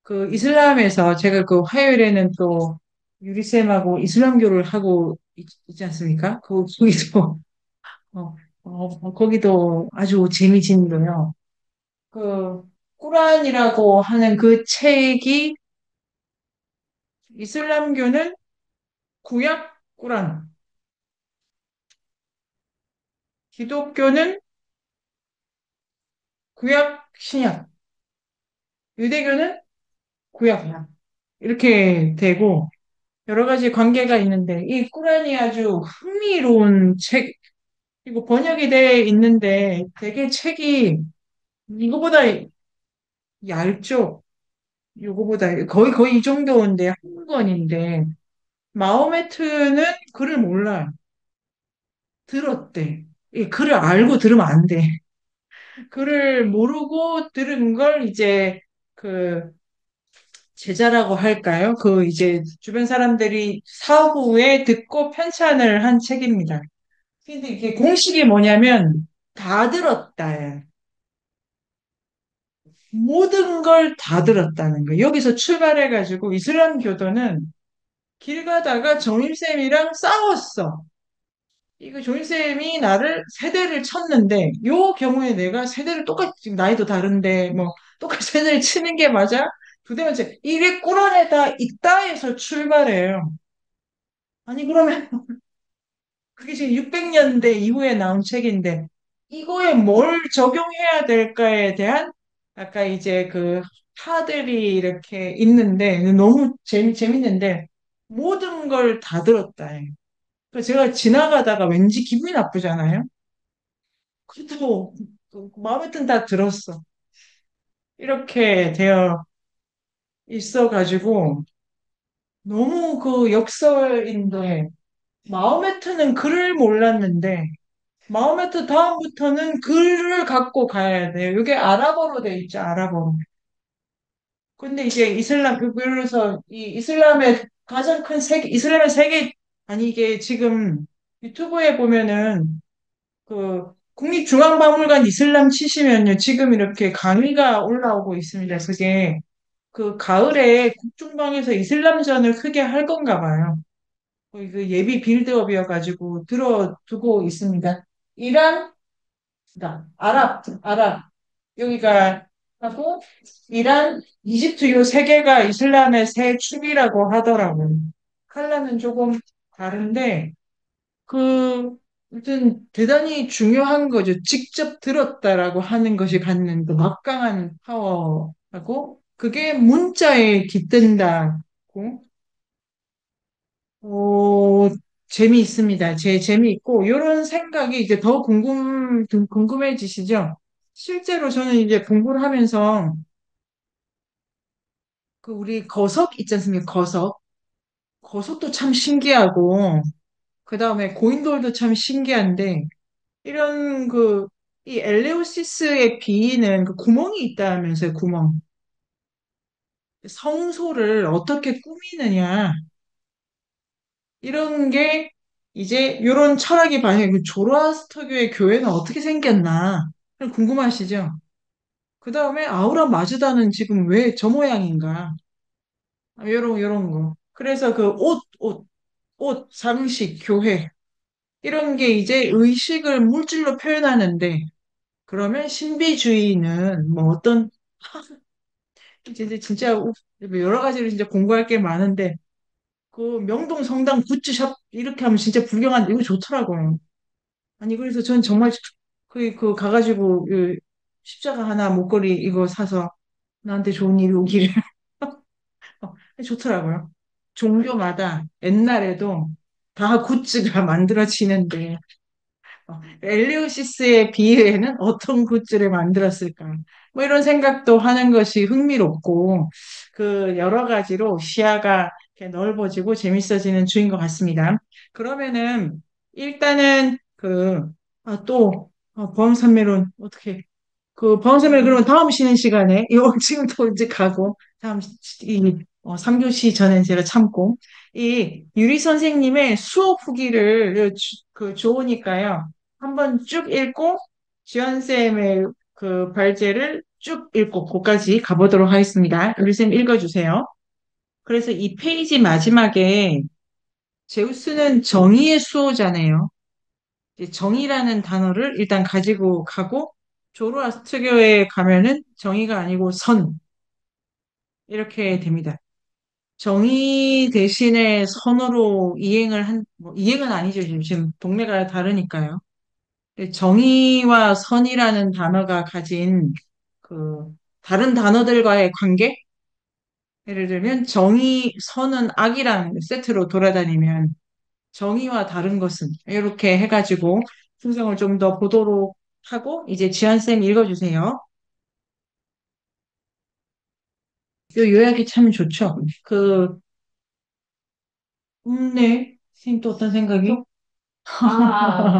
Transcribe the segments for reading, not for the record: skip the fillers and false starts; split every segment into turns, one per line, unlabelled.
그 이슬람에서 제가 그 화요일에는 또 유리쌤하고 이슬람교를 하고 지 않습니까? 거기도 거기도 아주 재미진도요. 그 꾸란이라고 하는 그 책이 이슬람교는 구약 꾸란, 기독교는 구약 신약, 유대교는 구약 신약 이렇게 되고 여러 가지 관계가 있는데 이 꾸란이 아주 흥미로운 책, 이거 번역이 돼 있는데 되게 책이 이거보다 얇죠. 이거보다 거의 이 정도인데 한 권인데 마호메트는 글을 몰라요. 들었대. 이 글을 알고 들으면 안 돼. 글을 모르고 들은 걸 이제 그 제자라고 할까요? 그 이제 주변 사람들이 사후에 듣고 편찬을 한 책입니다. 근데 이게 공식이 뭐냐면 다 들었다. 모든 걸 다 들었다는 거. 여기서 출발해가지고 이슬람 교도는 길 가다가 정임쌤이랑 싸웠어. 이거 조인쌤이 나를 세대를 쳤는데 요 경우에 내가 세대를 똑같이 지금 나이도 다른데 뭐 똑같이 세대를 치는 게 맞아? 두 대 번째 이게 꿀안에다 있다 해서 출발해요. 아니 그러면 그게 지금 600년대 이후에 나온 책인데 이거에 뭘 적용해야 될까에 대한 아까 이제 그 파들이 이렇게 있는데 너무 재밌는데 모든 걸 다 들었다. 그래서 제가 지나가다가 왠지 기분이 나쁘잖아요. 그래도 마음에 든 다 들었어. 이렇게 되어 있어가지고 너무 그 역설인데 마호메트는 글을 몰랐는데 마호메트 다음부터는 글을 갖고 가야 돼요. 이게 아랍어로 돼 있죠, 아랍어로. 근데 이제 그래서 이 이슬람의 가장 큰 세계, 이슬람의 세계, 아니 이게 지금 유튜브에 보면은 그 국립중앙박물관 이슬람 치시면요. 지금 이렇게 강의가 올라오고 있습니다. 그게 그 가을에 국중방에서 이슬람전을 크게 할 건가 봐요. 거의 그 예비 빌드업이어가지고 들어두고 있습니다. 이란, 그러니까 아랍 여기가 하고 이란, 이집트 요 세 개가 이슬람의 새 축이라고 하더라고요. 칼라는 조금 다른데 아무튼 대단히 중요한 거죠. 직접 들었다라고 하는 것이 갖는 그 막강한 파워하고, 그게 문자에 깃든다고, 어, 재미있습니다. 재미있고, 이런 생각이 이제 더 궁금해지시죠? 실제로 저는 이제 공부를 하면서, 그 우리 거석 있지 않습니까? 거석. 거석도 참 신기하고, 그 다음에 고인돌도 참 신기한데, 이런 이 엘레오시스의 비는 그 구멍이 있다면서요, 구멍. 성소를 어떻게 꾸미느냐. 이런 게 이제 이런 철학이 반영이 그 조로아스터교의 교회는 어떻게 생겼나. 궁금하시죠? 그 다음에 아우라 마즈다는 지금 왜 저 모양인가. 요런 거. 그래서 그 장식, 교회. 이런 게 이제 의식을 물질로 표현하는데 그러면 신비주의는 뭐 어떤 이제 진짜 여러 가지로 진짜 공부할 게 많은데 그 명동 성당 굿즈샵 이렇게 하면 진짜 불경한데 이거 좋더라고요. 아니 그래서 전 정말 그 가가지고 그 십자가 하나 목걸이 이거 사서 나한테 좋은 일이 오기를 좋더라고요. 종교마다 옛날에도 다 굿즈가 만들어지는데 엘리오시스의 비유에는 어떤 굿즈를 만들었을까? 뭐 이런 생각도 하는 것이 흥미롭고 그 여러 가지로 시야가 이렇게 넓어지고 재밌어지는 주인 것 같습니다. 그러면은 일단은 보험산매론 어떻게 보험산매론 그러면 다음 쉬는 시간에 이거 지금 또 이제 가고 다음 3교시 전에 제가 참고 이 유리 선생님의 수업 후기를 좋으니까요. 한번 쭉 읽고 지연쌤의 그 발제를 쭉 읽고 거기까지 가보도록 하겠습니다. 우리 쌤 읽어주세요. 그래서 이 페이지 마지막에 제우스는 정의의 수호자네요. 이제 정의라는 단어를 일단 가지고 가고 조로아스트교에 가면은 정의가 아니고 선 이렇게 됩니다. 정의 대신에 선으로 이행을 뭐 이행은 아니죠. 지금 동네가 다르니까요. 정의와 선이라는 단어가 가진 그 다른 단어들과의 관계? 예를 들면 정의, 선은 악이랑 세트로 돌아다니면 정의와 다른 것은 이렇게 해가지고 풍경을 좀 더 보도록 하고 이제 지한쌤 읽어주세요. 요 요약이 참 좋죠. 네. 선생님 또 어떤 생각이요?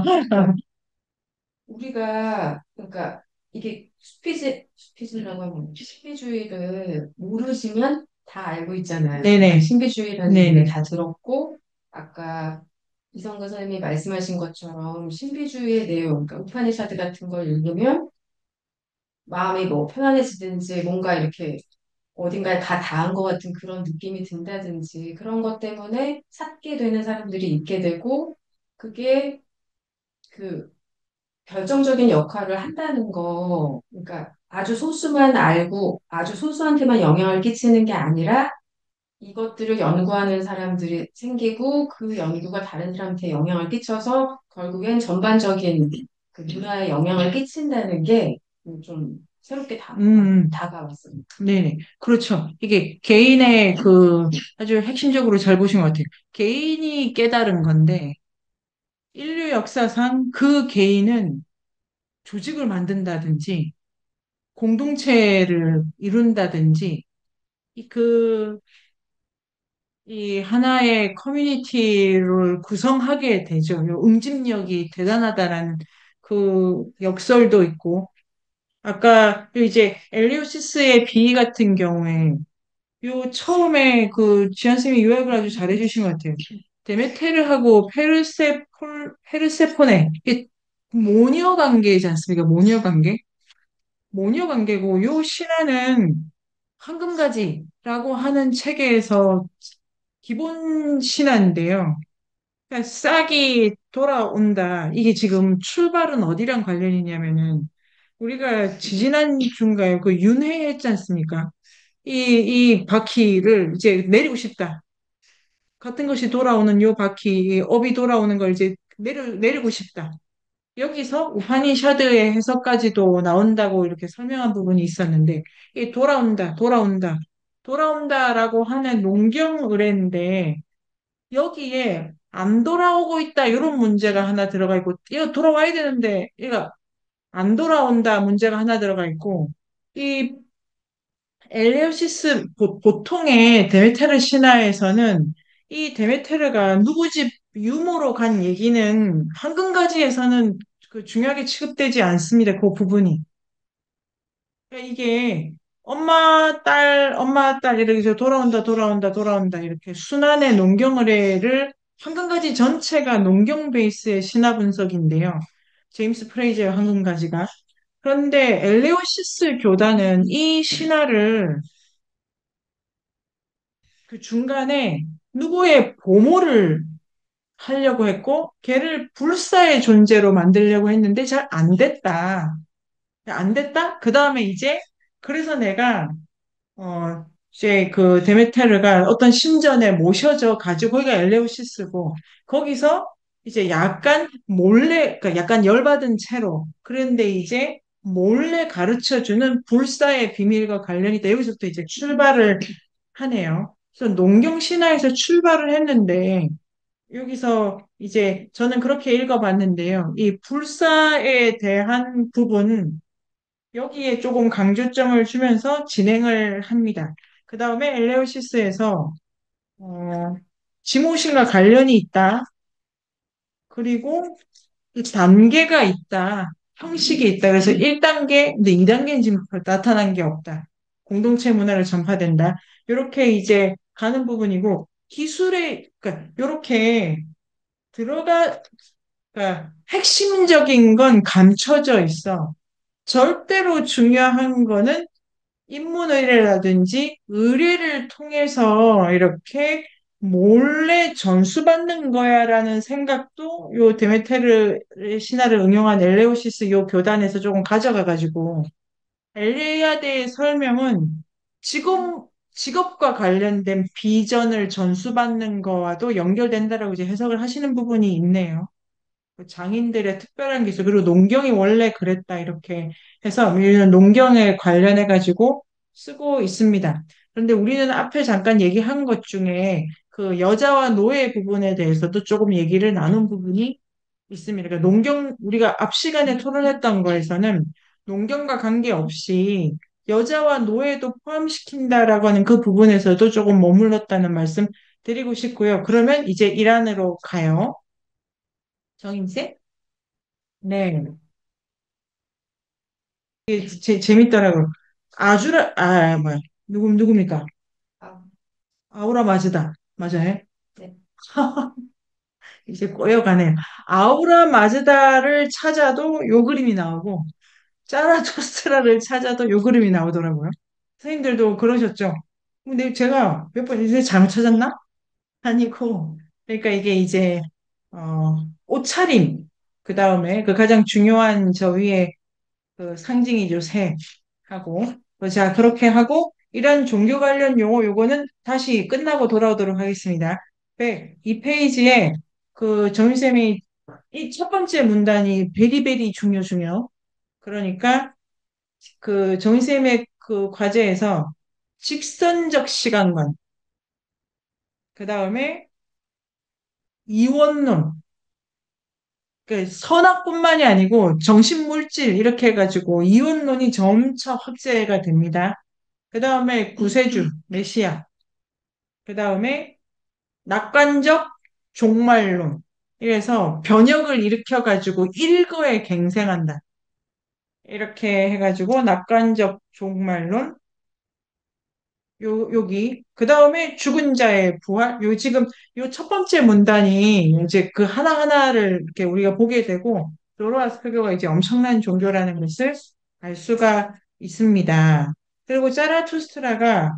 그러니까 우리가 그러니까 이게 수피즈라고 하면 신비주의를 모르시면 다 알고 있잖아요.
네네.
신비주의라는 얘기를
네네.
다 들었고 아까 이성근 선생님이 말씀하신 것처럼 신비주의의 내용, 그러니까 우파니샤드 같은 걸 읽으면 마음이 뭐 편안해지든지 뭔가 이렇게 어딘가에 다 닿은 것 같은 그런 느낌이 든다든지 그런 것 때문에 찾게 되는 사람들이 있게 되고 그게 그 결정적인 역할을 한다는 거, 그러니까 아주 소수만 알고 아주 소수한테만 영향을 끼치는 게 아니라 이것들을 연구하는 사람들이 생기고 그 연구가 다른 사람한테 영향을 끼쳐서 결국엔 전반적인 그 문화에 영향을 끼친다는 게 좀 새롭게
음,
다가왔습니다.
네네. 그렇죠. 이게 개인의 아주 핵심적으로 잘 보신 것 같아요. 개인이 깨달은 건데, 인류 역사상 그 개인은 조직을 만든다든지, 공동체를 이룬다든지, 이 그, 이 하나의 커뮤니티를 구성하게 되죠. 요 응집력이 대단하다라는 그 역설도 있고, 아까 이제 엘리오시스의 비 같은 경우에 요 처음에 지안쌤이 요약을 아주 잘해주신 것 같아요. 데메테르하고 페르세포네 이게 모녀 관계이지 않습니까? 모녀 관계. 모녀 관계고 요 신화는 황금가지라고 하는 체계에서 기본 신화인데요. 그러니까 싹이 돌아온다. 이게 지금 출발은 어디랑 관련이 있냐면은 우리가 지지난 주인가요? 그 윤회 했지 않습니까? 이 바퀴를 이제 내리고 싶다. 같은 것이 돌아오는 요 바퀴, 이 업이 돌아오는 걸 이제 내리고 싶다. 여기서 우파니샤드의 해석까지도 나온다고 이렇게 설명한 부분이 있었는데, 이 돌아온다라고 하는 농경의례인데, 여기에 안 돌아오고 있다, 이런 문제가 하나 들어가 있고, 이거 돌아와야 되는데, 얘가 안 돌아온다 문제가 하나 들어가 있고, 이 엘레오시스 보통의 데메테르 신화에서는 이 데메테르가 누구 집 유모로 간 얘기는 황금가지에서는 중요하게 취급되지 않습니다. 그 부분이. 그러니까 이게 엄마, 딸 이렇게 해서 돌아온다 이렇게 순환의 농경의례를 황금가지 전체가 농경 베이스의 신화 분석인데요. 제임스 프레이저의 황금가지가. 그런데 엘레오시스 교단은 이 신화를 그 중간에 누구의 보모를 하려고 했고, 걔를 불사의 존재로 만들려고 했는데 잘 안 됐다. 안 됐다? 그 다음에 이제, 그래서 내가, 이제 데메테르가 어떤 신전에 모셔져 가지고, 거기가 엘레우시스고, 거기서 이제 약간 몰래, 그러니까 약간 열받은 채로, 그런데 이제 몰래 가르쳐 주는 불사의 비밀과 관련이 있다. 여기서부터 이제 출발을 하네요. 그래서 농경 신화에서 출발을 했는데 여기서 이제 저는 그렇게 읽어봤는데요. 이 불사에 대한 부분 여기에 조금 강조점을 주면서 진행을 합니다. 그 다음에 엘레오시스에서 어, 지모신과 관련이 있다. 그리고 그 단계가 있다. 형식이 있다. 그래서 1단계, 근데 2단계는 지금 나타난 게 없다. 공동체 문화를 전파된다. 이렇게 이제 가는 부분이고, 그러니까 이렇게 들어가, 그러니까 핵심적인 건 감춰져 있어. 절대로 중요한 거는 인문의례라든지 의례를 통해서 이렇게 몰래 전수받는 거야라는 생각도 요 데메테르 신화를 응용한 엘레우시스 요 교단에서 조금 가져가가지고 엘리아드의 설명은 직업과 관련된 비전을 전수받는 거와도 연결된다라고 이제 해석을 하시는 부분이 있네요. 그 장인들의 특별한 기술, 그리고 농경이 원래 그랬다, 이렇게 해서 우리는 농경에 관련해 가지고 쓰고 있습니다. 그런데 우리는 앞에 잠깐 얘기한 것 중에 그 여자와 노예 부분에 대해서도 조금 얘기를 나눈 부분이 있습니다. 그러니까 우리가 앞 시간에 토론했던 거에서는 농경과 관계없이 여자와 노예도 포함시킨다라고 하는 그 부분에서도 조금 머물렀다는 말씀 드리고 싶고요. 그러면 이제 이란으로 가요. 정인세? 네. 이게 재밌더라고요. 뭐야. 누굽니까?
아,
아우라 마즈다. 맞아요?
네.
이제 꼬여가네요. 아우라 마즈다를 찾아도 요 그림이 나오고, 짜라투스트라를 찾아도 요 그림이 나오더라고요. 선생님들도 그러셨죠? 근데 제가 몇 번 이제 잘못 찾았나? 아니고, 그러니까 이게 이제, 옷차림, 그 다음에 그 가장 중요한 저 위에 그 상징이죠, 새. 하고. 자, 그렇게 하고, 이런 종교 관련 용어, 요거는 다시 끝나고 돌아오도록 하겠습니다. 이 페이지에 그 정유쌤이 이 첫 번째 문단이 베리베리 중요. 그러니까 그 정유쌤의 그 과제에서 직선적 시간관, 그 다음에 이원론, 그 선학뿐만이 아니고 정신물질 이렇게 해가지고 이원론이 점차 확대가 됩니다. 그 다음에 구세주, 메시아. 그 다음에 낙관적 종말론. 이래서 변혁을 일으켜가지고 일거에 갱생한다. 이렇게 해가지고 낙관적 종말론. 여기. 그 다음에 죽은 자의 부활. 지금 요 첫 번째 문단이 이제 그 하나하나를 이렇게 우리가 보게 되고, 조로아스터교가 이제 엄청난 종교라는 것을 알 수가 있습니다. 그리고 자라투스트라가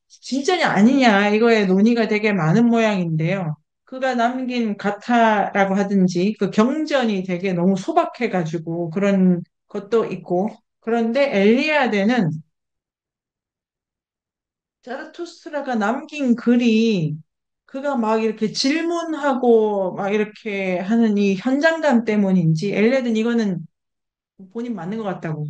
진짜냐 아니냐 이거에 논의가 되게 많은 모양인데요. 그가 남긴 가타라고 하든지 그 경전이 되게 너무 소박해가지고 그런 것도 있고, 그런데 엘리아데는 자라투스트라가 남긴 글이 그가 막 이렇게 질문하고 막 이렇게 하는 이 현장감 때문인지 엘레든 이거는 본인 맞는 것 같다고.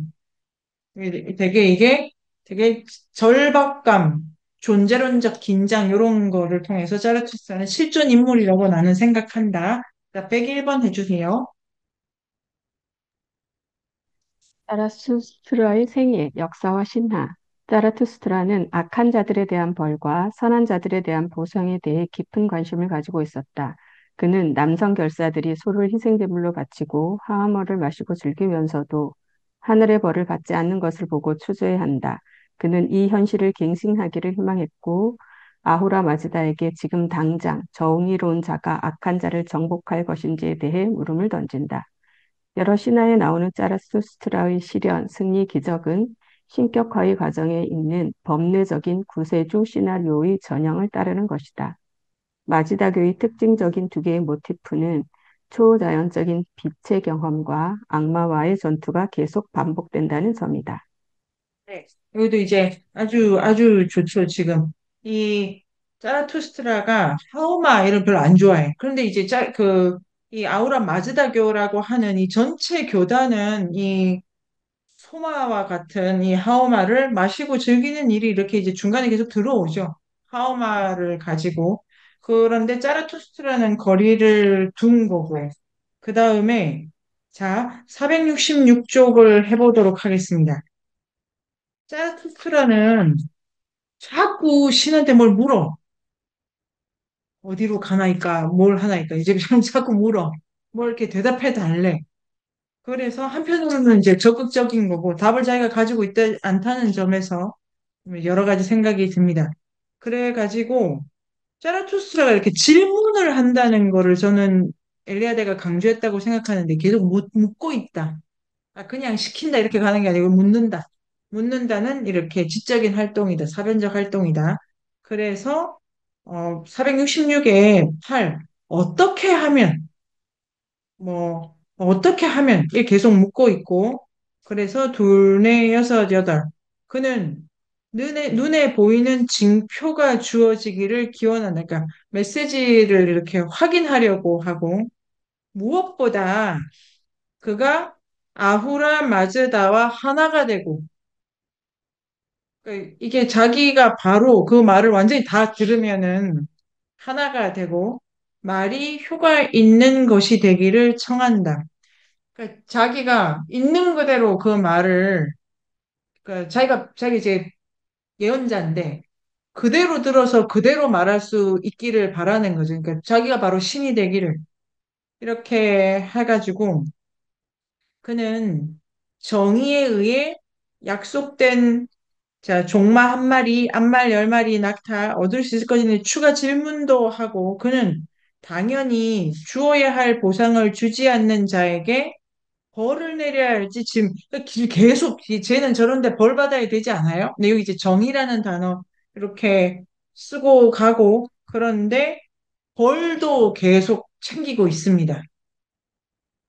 이게 되게 절박감, 존재론적 긴장 이런 거를 통해서 자라투스트라는 실존 인물이라고 나는 생각한다. 자, 101번 해주세요.
자라투스트라의 생애, 역사와 신화. 자라투스트라는 악한 자들에 대한 벌과 선한 자들에 대한 보상에 대해 깊은 관심을 가지고 있었다. 그는 남성 결사들이 소를 희생제물로 바치고 화합물을 마시고 즐기면서도 하늘의 벌을 받지 않는 것을 보고 추저해한다. 그는 이 현실을 갱신하기를 희망했고 아후라 마즈다에게 지금 당장 정의로운 자가 악한 자를 정복할 것인지에 대해 물음을 던진다. 여러 신화에 나오는 자라투스트라의 시련, 승리, 기적은 신격화의 과정에 있는 법례적인 구세주 시나리오의 전형을 따르는 것이다. 마지다교의 특징적인 두 개의 모티프는 초자연적인 빛의 경험과 악마와의 전투가 계속 반복된다는 점이다.
네. 여기도 이제 아주 좋죠, 지금. 이 자라투스트라가 하우마 이런 별로 안 좋아해. 그런데 이제 이 아우라 마즈다교라고 하는 이 전체 교단은 이 소마와 같은 이 하우마를 마시고 즐기는 일이 이렇게 이제 중간에 계속 들어오죠. 하우마를 가지고. 그런데 자라투스트라는 거리를 둔 거고. 그 다음에 자, 466쪽을 해보도록 하겠습니다. 자라투스트라는 자꾸 신한테 뭘 물어. 어디로 가나이까, 뭘 하나이까. 이제 그냥 자꾸 물어. 뭘 이렇게 대답해 달래. 그래서 한편으로는 이제 적극적인 거고 답을 자기가 가지고 있다 않다는 점에서 여러 가지 생각이 듭니다. 그래가지고 자라투스트라가 이렇게 질문을 한다는 거를 저는 엘리아데가 강조했다고 생각하는데 계속 묻고 있다. 그냥 시킨다 이렇게 가는 게 아니고 묻는다. 묻는다는 이렇게 지적인 활동이다. 사변적 활동이다. 그래서 466에 8 어떻게 하면 어떻게 하면 이게 계속 묻고 있고 그래서 둘, 넷, 여섯, 여덟 그는 눈에 보이는 징표가 주어지기를 기원한다. 그러니까 메시지를 이렇게 확인하려고 하고 무엇보다 그가 아후라 마즈다와 하나가 되고 그러니까 이게 자기가 바로 그 말을 완전히 다 들으면은 하나가 되고 말이 효과 있는 것이 되기를 청한다. 그러니까 자기가 있는 그대로 그 말을 그러니까 자기 이제 예언자인데 그대로 들어서 그대로 말할 수 있기를 바라는 거죠. 그러니까 자기가 바로 신이 되기를 이렇게 해가지고 그는 정의에 의해 약속된 자, 종마 한 마리, 암말 열 마리 낙타 얻을 수 있을 것인데 추가 질문도 하고 그는 당연히 주어야 할 보상을 주지 않는 자에게 벌을 내려야 할지 지금 계속 쟤는 저런데 벌 받아야 되지 않아요? 근데 여기 이제 정의라는 단어 이렇게 쓰고 가고 그런데 벌도 계속 챙기고 있습니다.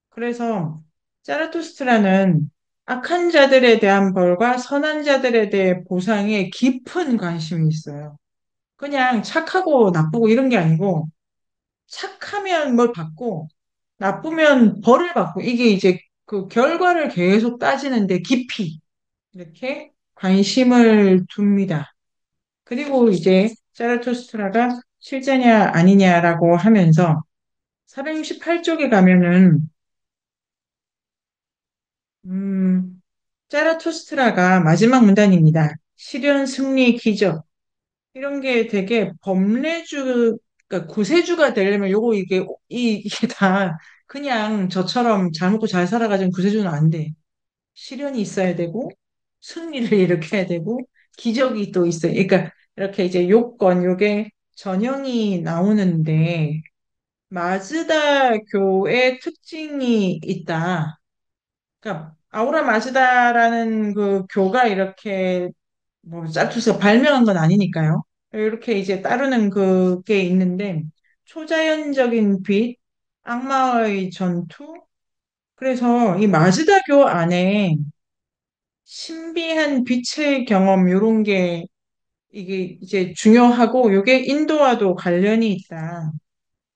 그래서 자라투스트라는 악한 자들에 대한 벌과 선한 자들에 대해 보상에 깊은 관심이 있어요. 그냥 착하고 나쁘고 이런 게 아니고 착하면 뭘 받고 나쁘면 벌을 받고 이게 이제 그 결과를 계속 따지는데 깊이 이렇게 관심을 둡니다. 그리고 이제 자라투스트라가 실제냐 아니냐라고 하면서 468쪽에 가면은 자라투스트라가 마지막 문단입니다. 실현, 승리, 기적 이런 게 되게 그러니까 구세주가 되려면 요거 이게 다 그냥 저처럼 잘 먹고 잘 살아가지고 구세주는 안 돼. 실현이 있어야 되고 승리를 일으켜야 되고 기적이 또 있어요. 그러니까 이렇게 이제 요게 전형이 나오는데 마즈다 교의 특징이 있다. 그러니까 아우라 마즈다라는 그 교가 이렇게 뭐 짤투스가 발명한 건 아니니까요. 이렇게 이제 따르는 그게 있는데 초자연적인 빛, 악마의 전투. 그래서 이 마즈다교 안에 신비한 빛의 경험 요런 게 이게 이제 중요하고 요게 인도와도 관련이 있다.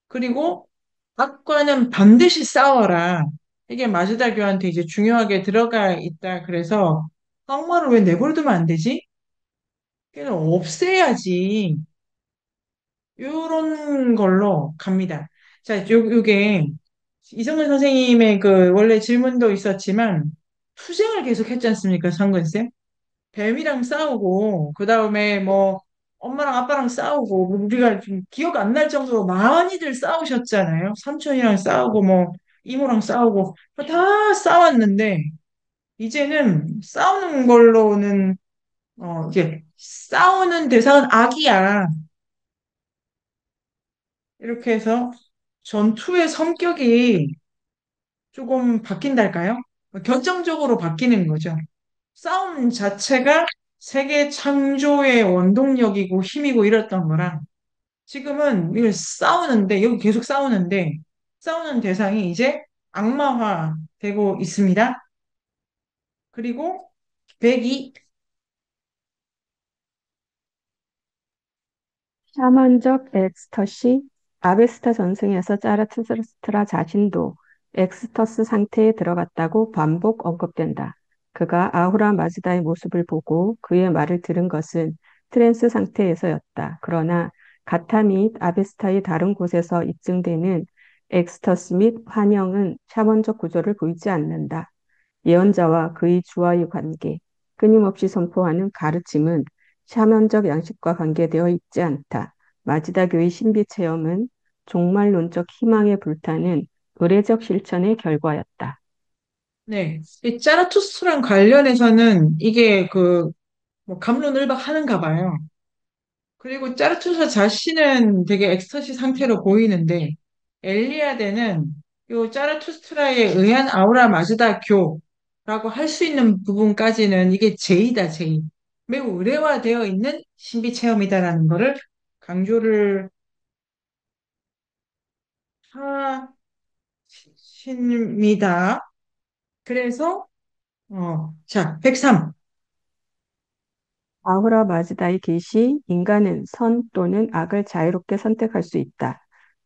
그리고 악과는 반드시 싸워라. 이게 마즈다교한테 이제 중요하게 들어가 있다. 그래서 악마를 왜 내버려두면 안 되지? 걔는 없애야지. 요런 걸로 갑니다. 자, 요게 이성근 선생님의 그 원래 질문도 있었지만 투쟁을 계속 했지 않습니까, 상근쌤? 뱀이랑 싸우고 그 다음에 뭐 엄마랑 아빠랑 싸우고 뭐 우리가 좀 기억 안 날 정도로 많이들 싸우셨잖아요. 삼촌이랑 싸우고 뭐 이모랑 싸우고 다 싸웠는데 이제는 싸우는 걸로는 이제 싸우는 대상은 악이야. 이렇게 해서 전투의 성격이 조금 바뀐달까요? 결정적으로 바뀌는 거죠. 싸움 자체가 세계 창조의 원동력이고 힘이고 이랬던 거랑 지금은 이걸 싸우는데 여기 계속 싸우는데 싸우는 대상이 이제 악마화 되고 있습니다. 그리고 102
샤먼적 엑스터시, 아베스타 전승에서 자라투스트라 자신도 엑스터스 상태에 들어갔다고 반복 언급된다. 그가 아후라 마즈다의 모습을 보고 그의 말을 들은 것은 트랜스 상태에서였다. 그러나 가타 및 아베스타의 다른 곳에서 입증되는 엑스터스 및 환영은 샤먼적 구조를 보이지 않는다. 예언자와 그의 주와의 관계, 끊임없이 선포하는 가르침은 사면적 양식과 관계되어 있지 않다. 마지다교의 신비 체험은 종말론적 희망에 불타는 의례적 실천의 결과였다.
네. 이 자라투스트랑 관련해서는 이게 뭐 갑론을박 하는가 봐요. 그리고 짜르투사 자신은 되게 엑스터시 상태로 보이는데 엘리아데는 요 짜르투스트라에 의한 아우라 마즈다 교 라고 할 수 있는 부분까지는 이게 제의다, 제의. 매우 의례화되어 있는 신비 체험이다라는 거를 강조를 하십니다. 그래서, 자, 103.
아후라 마즈다의 계시, 인간은 선 또는 악을 자유롭게 선택할 수 있다.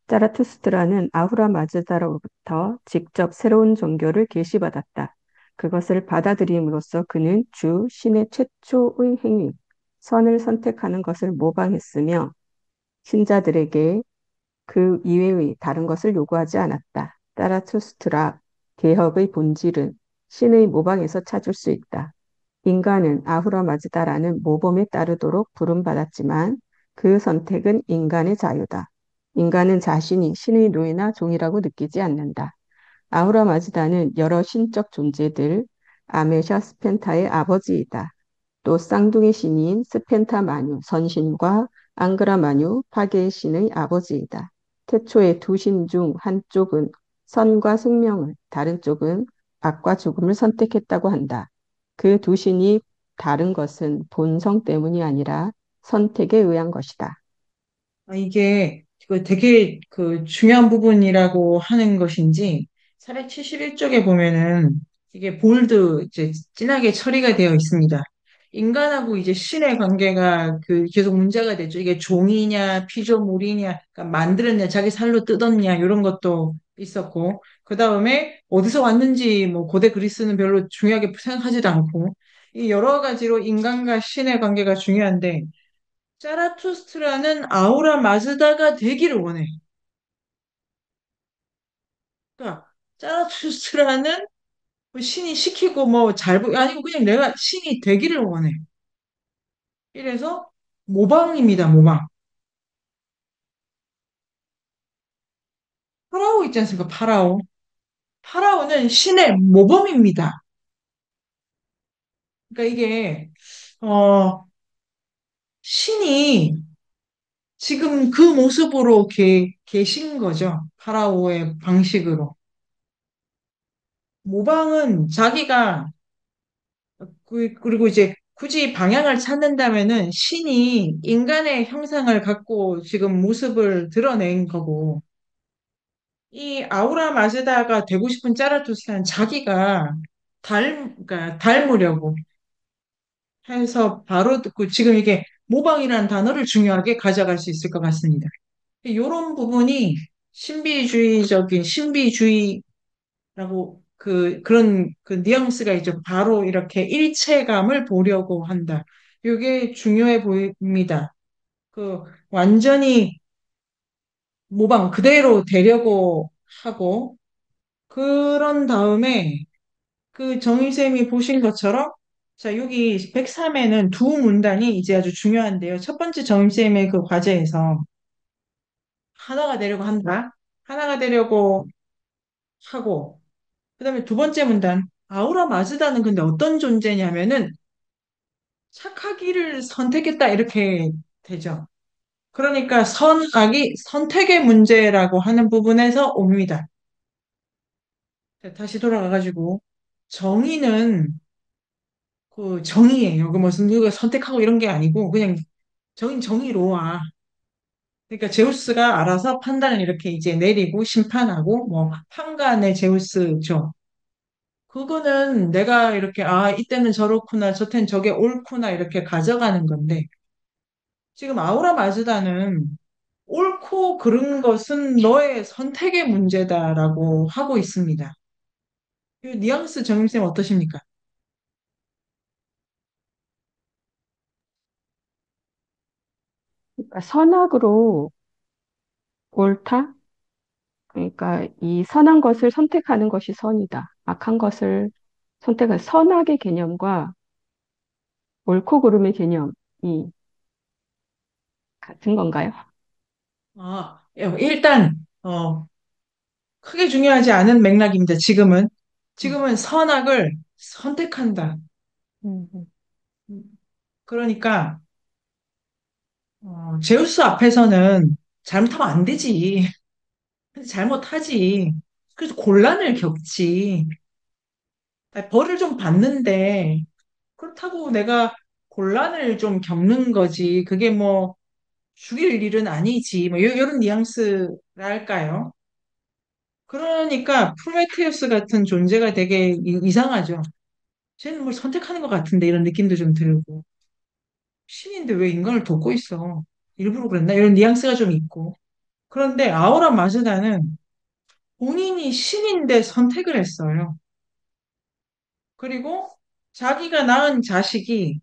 자라투스트라는 아후라 마즈다로부터 직접 새로운 종교를 계시받았다. 그것을 받아들임으로써 그는 주 신의 최초의 행위, 선을 선택하는 것을 모방했으며 신자들에게 그 이외의 다른 것을 요구하지 않았다. 자라투스트라 개혁의 본질은 신의 모방에서 찾을 수 있다. 인간은 아후라 마즈다라는 모범에 따르도록 부름받았지만 그 선택은 인간의 자유다. 인간은 자신이 신의 노예나 종이라고 느끼지 않는다. 아후라 마즈다는 여러 신적 존재들, 아메샤 스펜타의 아버지이다. 또 쌍둥이 신인 스펜타 마뉴, 선신과 앙그라 마뉴, 파괴의 신의 아버지이다. 태초의 두 신 중 한쪽은 선과 생명을, 다른 쪽은 악과 죽음을 선택했다고 한다. 그 두 신이 다른 것은 본성 때문이 아니라 선택에 의한 것이다.
이게 그 되게 그 중요한 부분이라고 하는 것인지 471쪽에 보면은 이게 볼드 이제 진하게 처리가 되어 있습니다. 인간하고 이제 신의 관계가 그 계속 문제가 되죠. 이게 종이냐 피조물이냐 그러니까 만들었냐 자기 살로 뜯었냐 이런 것도 있었고 그 다음에 어디서 왔는지 뭐 고대 그리스는 별로 중요하게 생각하지도 않고 이 여러 가지로 인간과 신의 관계가 중요한데 자라투스트라는 아우라 마즈다가 되기를 원해. 그러니까 자라투스트라는 뭐 신이 시키고 뭐 아니고 그냥 내가 신이 되기를 원해. 이래서 모방입니다, 모방. 파라오 있지 않습니까? 파라오. 파라오는 신의 모범입니다. 그러니까 이게 어 신이 지금 그 모습으로 계신 거죠. 파라오의 방식으로. 모방은 자기가 그리고 이제 굳이 방향을 찾는다면은 신이 인간의 형상을 갖고 지금 모습을 드러낸 거고, 이 아우라 마즈다가 되고 싶은 짜라투스는 자기가 그러니까 닮으려고 해서 바로 듣고 지금 이게 모방이라는 단어를 중요하게 가져갈 수 있을 것 같습니다. 이런 부분이 신비주의라고 그런 그 뉘앙스가 있죠. 바로 이렇게 일체감을 보려고 한다. 이게 중요해 보입니다. 그 완전히 모방 그대로 되려고 하고 그런 다음에 그 정의쌤이 보신 것처럼 자, 여기 103에는 두 문단이 이제 아주 중요한데요. 첫 번째 정의쌤의 그 과제에서 하나가 되려고 한다. 하나가 되려고 하고 그다음에 두 번째 문단 아우라 마즈다는 근데 어떤 존재냐면은 착하기를 선택했다 이렇게 되죠. 그러니까 선악이 선택의 문제라고 하는 부분에서 옵니다. 자, 다시 돌아가가지고 정의는 그 정의예요. 그 무슨 누가 선택하고 이런 게 아니고 그냥 정의로 와. 그러니까 제우스가 알아서 판단을 이렇게 이제 내리고 심판하고 뭐 판관의 제우스죠. 그거는 내가 이렇게 이때는 저렇구나 저땐 저게 옳구나 이렇게 가져가는 건데 지금 아우라 마즈다는 옳고 그른 것은 너의 선택의 문제다라고 하고 있습니다. 이 뉘앙스 정임쌤 어떠십니까?
그러니까 선악으로 옳다? 그러니까 이 선한 것을 선택하는 것이 선이다. 악한 것을 선택한 선악의 개념과 옳고 그름의 개념이 같은 건가요?
일단 크게 중요하지 않은 맥락입니다. 지금은
음,
지금은 선악을 선택한다.
음.
음, 그러니까 제우스 앞에서는 잘못하면 안 되지. 근데 잘못하지. 그래서 곤란을 겪지. 벌을 좀 받는데, 그렇다고 내가 곤란을 좀 겪는 거지. 그게 뭐 죽일 일은 아니지. 뭐 이런 뉘앙스랄까요? 그러니까 프로메테우스 같은 존재가 되게 이상하죠. 쟤는 뭘 선택하는 것 같은데 이런 느낌도 좀 들고 신인데 왜 인간을 돕고 있어? 일부러 그랬나? 이런 뉘앙스가 좀 있고. 그런데 아우라 마즈다는 본인이 신인데 선택을 했어요. 그리고 자기가 낳은 자식이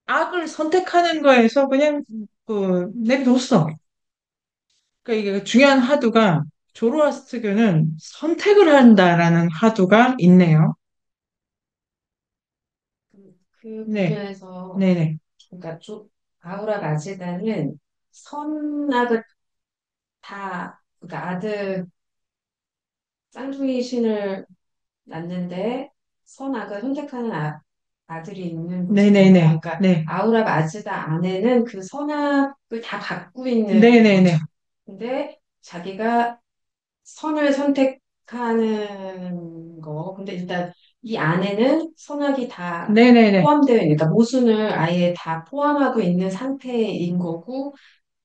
악을 선택하는 거에서 그냥 내비뒀어. 그러니까 이게 중요한 하두가 조로아스트교는 선택을 한다라는 하두가 있네요.
그
네,
부분에서
네네,
그러니까 아우라 마즈다는 선악을 그러니까 아들 쌍둥이 신을 낳는데 선악을 선택하는 아들이 있는 것입니다.
네네네,
그러니까
네,
아우라 마즈다 안에는 그 선악을 다 갖고 있는 거죠.
네네네,
근데 자기가 선을 선택하는 거. 근데 일단 이 안에는 선악이 다
네네네.
포함되어 있는, 그러니까 모순을 아예 다 포함하고 있는 상태인 거고,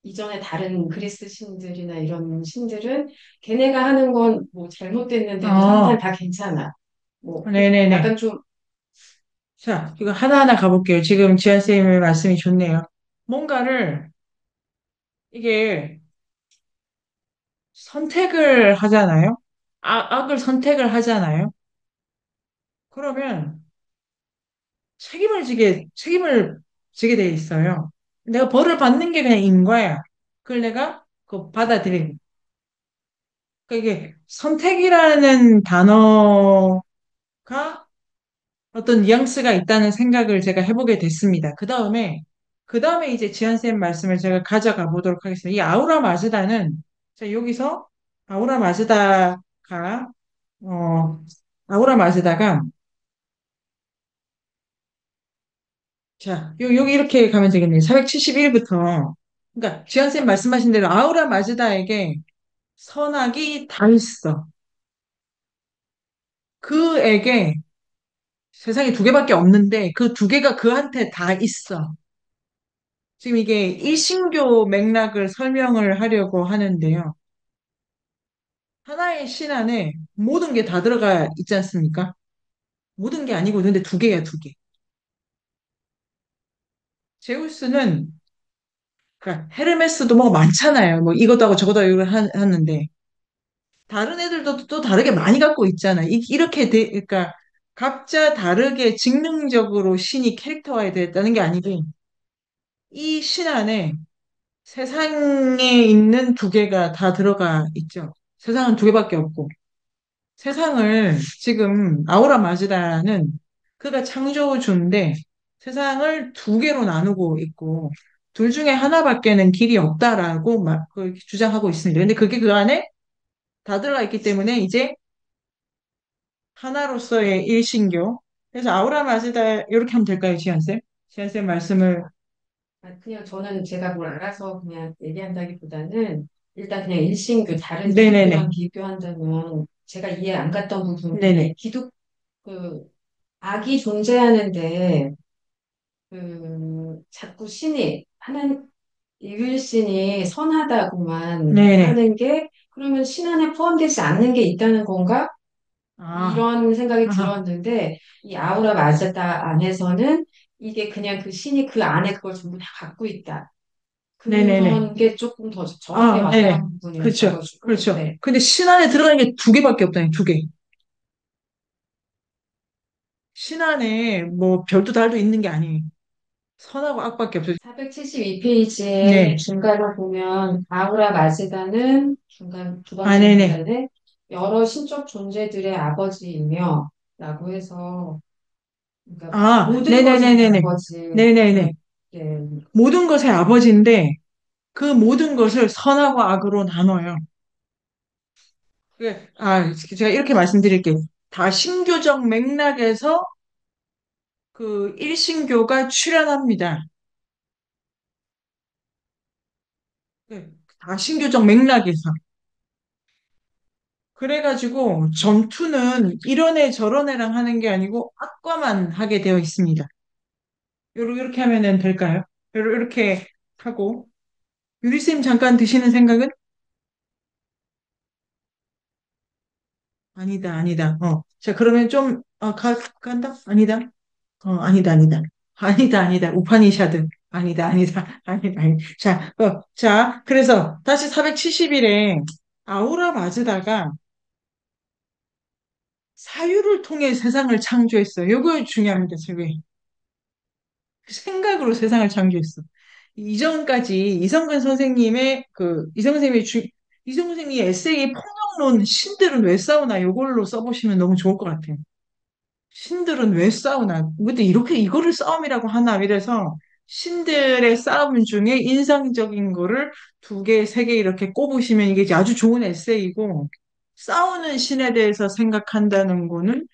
이전에 다른 그리스 신들이나 이런 신들은 걔네가 하는 건 뭐 잘못됐는데도 항상
아,
다 괜찮아. 뭐
네네네.
약간 좀
자, 이거 하나하나 가볼게요. 지금 지한 쌤의 말씀이 좋네요. 뭔가를 이게 선택을 하잖아요. 악을 선택을 하잖아요. 그러면 책임을 지게 돼 있어요. 내가 벌을 받는 게 그냥 인과야. 그걸 내가 받아들이고. 그러니까 이게 선택이라는 단어가 어떤 뉘앙스가 있다는 생각을 제가 해보게 됐습니다. 그 다음에 이제 지한쌤 말씀을 제가 가져가 보도록 하겠습니다. 이 아우라 마즈다는, 자, 여기서 아우라 마즈다가, 어, 아우라 마즈다가, 자, 여기 이렇게 가면 되겠네요. 471부터. 그러니까 지한쌤 말씀하신 대로 아우라 마즈다에게 선악이 다 있어. 그에게 세상에 두 개밖에 없는데 그 두 개가 그한테 다 있어. 지금 이게 일신교 맥락을 설명을 하려고 하는데요. 하나의 신 안에 모든 게 다 들어가 있지 않습니까? 모든 게 아니고 근데 두 개야, 두 개. 제우스는 그러니까 헤르메스도 뭐 많잖아요. 뭐 이것도 하고 저것도 하고 하는데 다른 애들도 또 다르게 많이 갖고 있잖아. 그러니까 각자 다르게 직능적으로 신이 캐릭터화되었다는 게 아니고 이 신 안에 세상에 있는 두 개가 다 들어가 있죠. 세상은 두 개밖에 없고. 세상을 지금 아우라 마즈다는 그가 창조주인데 세상을 두 개로 나누고 있고 둘 중에 하나밖에는 길이 없다라고 주장하고 있습니다. 근데 그게 그 안에 다 들어가 있기 때문에 이제 하나로서의 일신교. 그래서 아우라 마즈다 이렇게 하면 될까요, 지한쌤? 지한쌤 말씀을
그냥 저는 제가 뭘 알아서 그냥 얘기한다기보다는 일단 그냥 일신교 다른
네네네
기독교랑 비교한다면 제가 이해 안 갔던 부분이
네네
그 악이 존재하는데 자꾸 신이 하나님 이글신이 선하다고만
네네
하는 게 그러면 신 안에 포함되지 않는 게 있다는 건가?
아
이런 생각이
아하
들었는데 이 아우라 마즈다 안에서는 이게 그냥 그 신이 그 안에 그걸 전부 다 갖고 있다.
네네네
그런 게 조금 더 정확하게
아, 네네.
와닿은
그렇죠.
부분이었어가지고,
그렇죠.
네.
근데 신 안에 들어가는 게 두 개밖에 없다니, 두 개. 신 안에 뭐 별도 달도 있는 게 아니에요. 선하고 악밖에 없어요.
472페이지에
네.
중간을 보면 아우라 마즈다는 중간 두
아,
번째
네네.
문단에 여러 신적 존재들의 아버지이며 라고 해서 그러니까
아,
모든 것의
네네네네네.
아버지
네네네.
예,
모든 것의 아버지인데 그 모든 것을 선하고 악으로 나눠요. 제가 이렇게 말씀드릴게요. 다신교적 맥락에서 그 일신교가 출현합니다. 네, 다신교적 맥락에서. 그래가지고 전투는 이런 애 저런 애랑 하는 게 아니고 악과만 하게 되어 있습니다. 이렇게 하면은 될까요? 이렇게 하고 유리쌤 잠깐 드시는 생각은? 아니다, 아니다. 자, 그러면 좀, 간다? 아니다. 아니다, 아니다. 아니다, 아니다. 우파니샤드. 아니다, 아니다. 아니다, 아니다. 자, 그래서 다시 470일에 아우라 마즈다가 사유를 통해 세상을 창조했어요. 이거 중요합니다, 저게. 생각으로 세상을 창조했어. 이전까지 이성근 선생님의 에세이 폭력론 신들은 왜 싸우나 이걸로 써보시면 너무 좋을 것 같아요. 신들은 왜 싸우나? 근데 이렇게 이거를 싸움이라고 하나? 이래서 신들의 싸움 중에 인상적인 거를 두 개, 세 개 이렇게 꼽으시면 이게 아주 좋은 에세이고 싸우는 신에 대해서 생각한다는 거는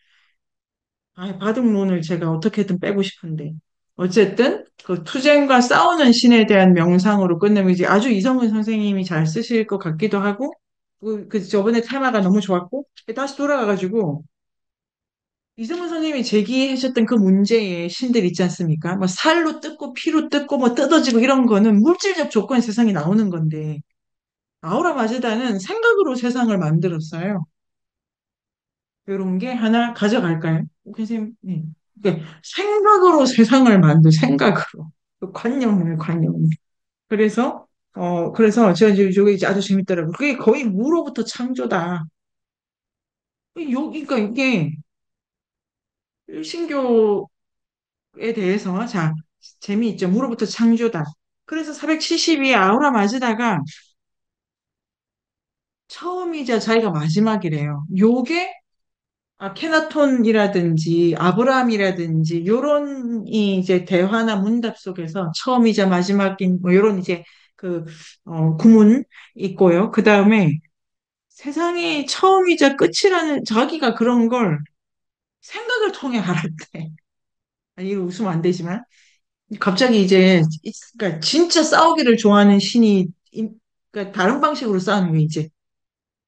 바둑론을 제가 어떻게든 빼고 싶은데 어쨌든 그 투쟁과 싸우는 신에 대한 명상으로 끝내면 이제 아주 이성근 선생님이 잘 쓰실 것 같기도 하고 그 저번에 테마가 너무 좋았고 다시 돌아가가지고 이승훈 선생님이 제기하셨던 그 문제의 신들 있지 않습니까? 뭐 살로 뜯고 피로 뜯고 뭐 뜯어지고 이런 거는 물질적 조건의 세상이 나오는 건데 아우라 마즈다는 생각으로 세상을 만들었어요. 이런 게 하나 가져갈까요? 선생님, 네. 그러니까 생각으로 세상을 만들 생각으로 그 관념을 관념. 그래서 제가 이제 아주 재밌더라고요. 그게 거의 무로부터 창조다. 그러니까 이게 신교 에 대해서 자 재미있죠. 무로부터 창조다. 그래서 472의 아우라 마즈다가 처음이자 자기가 마지막이래요. 요게 케나톤이라든지 아브라함이라든지 요런 이제 대화나 문답 속에서 처음이자 마지막인 뭐 요런 이제 그 구문 있고요. 그 다음에 세상이 처음이자 끝이라는 자기가 그런 걸 생각을 통해 알았대. 아니, 이거 웃으면 안 되지만. 갑자기 이제 그러니까 진짜 싸우기를 좋아하는 신이 그러니까 다른 방식으로 싸우는 거 이제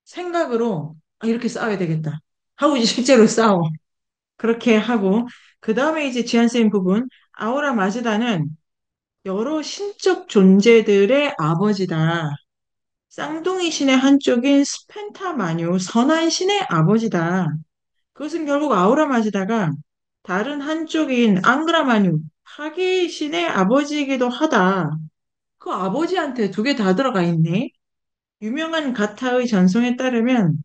생각으로 이렇게 싸워야 되겠다 하고 이제 실제로 싸워 그렇게 하고 그 다음에 이제 지안쌤 부분 아우라 마즈다는 여러 신적 존재들의 아버지다. 쌍둥이 신의 한쪽인 스펜타 마뉴 선한 신의 아버지다. 그것은 결국 아우라 마즈다가 다른 한쪽인 앙그라 마뉴 파괴의 신의 아버지이기도 하다. 그 아버지한테 두 개 다 들어가 있네. 유명한 가타의 전송에 따르면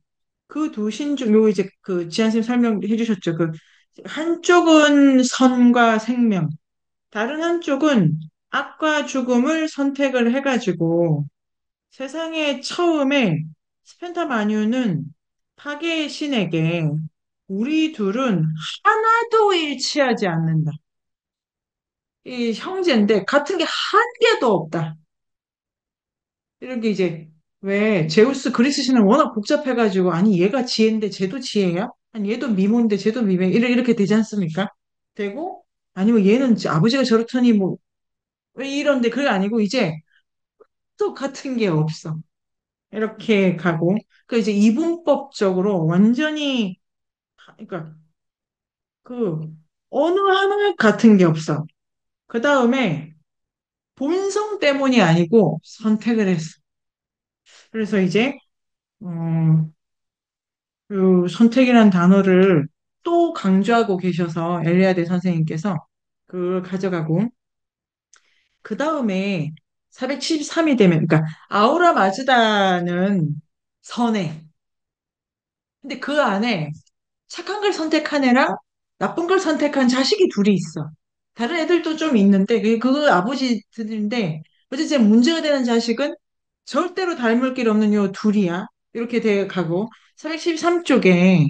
그 두 신중, 요 이제 그 지한님 설명해 주셨죠. 그 한쪽은 선과 생명, 다른 한쪽은 악과 죽음을 선택을 해가지고 세상에 처음에 스펜타 마뉴는 파괴의 신에게 우리 둘은 하나도 일치하지 않는다. 이 형제인데 같은 게 한 개도 없다. 이런 게 이제 왜 제우스 그리스 신은 워낙 복잡해가지고 아니 얘가 지혜인데 쟤도 지혜야? 아니 얘도 미모인데 쟤도 미모야? 이렇게 되지 않습니까? 되고 아니면 얘는 아버지가 저렇더니 뭐 왜 이런데 그게 아니고 이제 또 같은 게 없어. 이렇게 가고 그 이제 이분법적으로 완전히 그러니까 그 어느 하나 같은 게 없어. 그 다음에 본성 때문이 아니고 선택을 했어. 그래서 이제 음, 그 선택이라는 단어를 또 강조하고 계셔서 엘리아드 선생님께서 그걸 가져가고 그 다음에 473이 되면 그러니까 아우라 마즈다는 선해. 근데 그 안에 착한 걸 선택한 애랑 나쁜 걸 선택한 자식이 둘이 있어. 다른 애들도 좀 있는데 그 아버지들인데 어쨌든 문제가 되는 자식은 절대로 닮을 길 없는 요 둘이야. 이렇게 돼 가고 413쪽에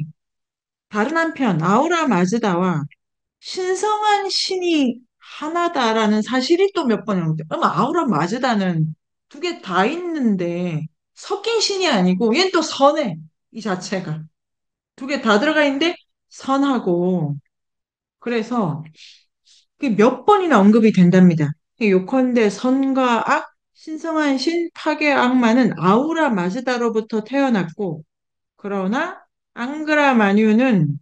다른 한편 아우라 마즈다와 신성한 신이 하나다라는 사실이 또 몇 번 나오는데 그럼 아우라 마즈다는 두 개 다 있는데 섞인 신이 아니고 얘는 또 선해 이 자체가 두 개 다 들어가 있는데 선하고 그래서 그게 몇 번이나 언급이 된답니다. 요컨대 선과 악, 신성한 신, 파괴 악마는 아우라 마즈다로부터 태어났고 그러나 앙그라 마뉴는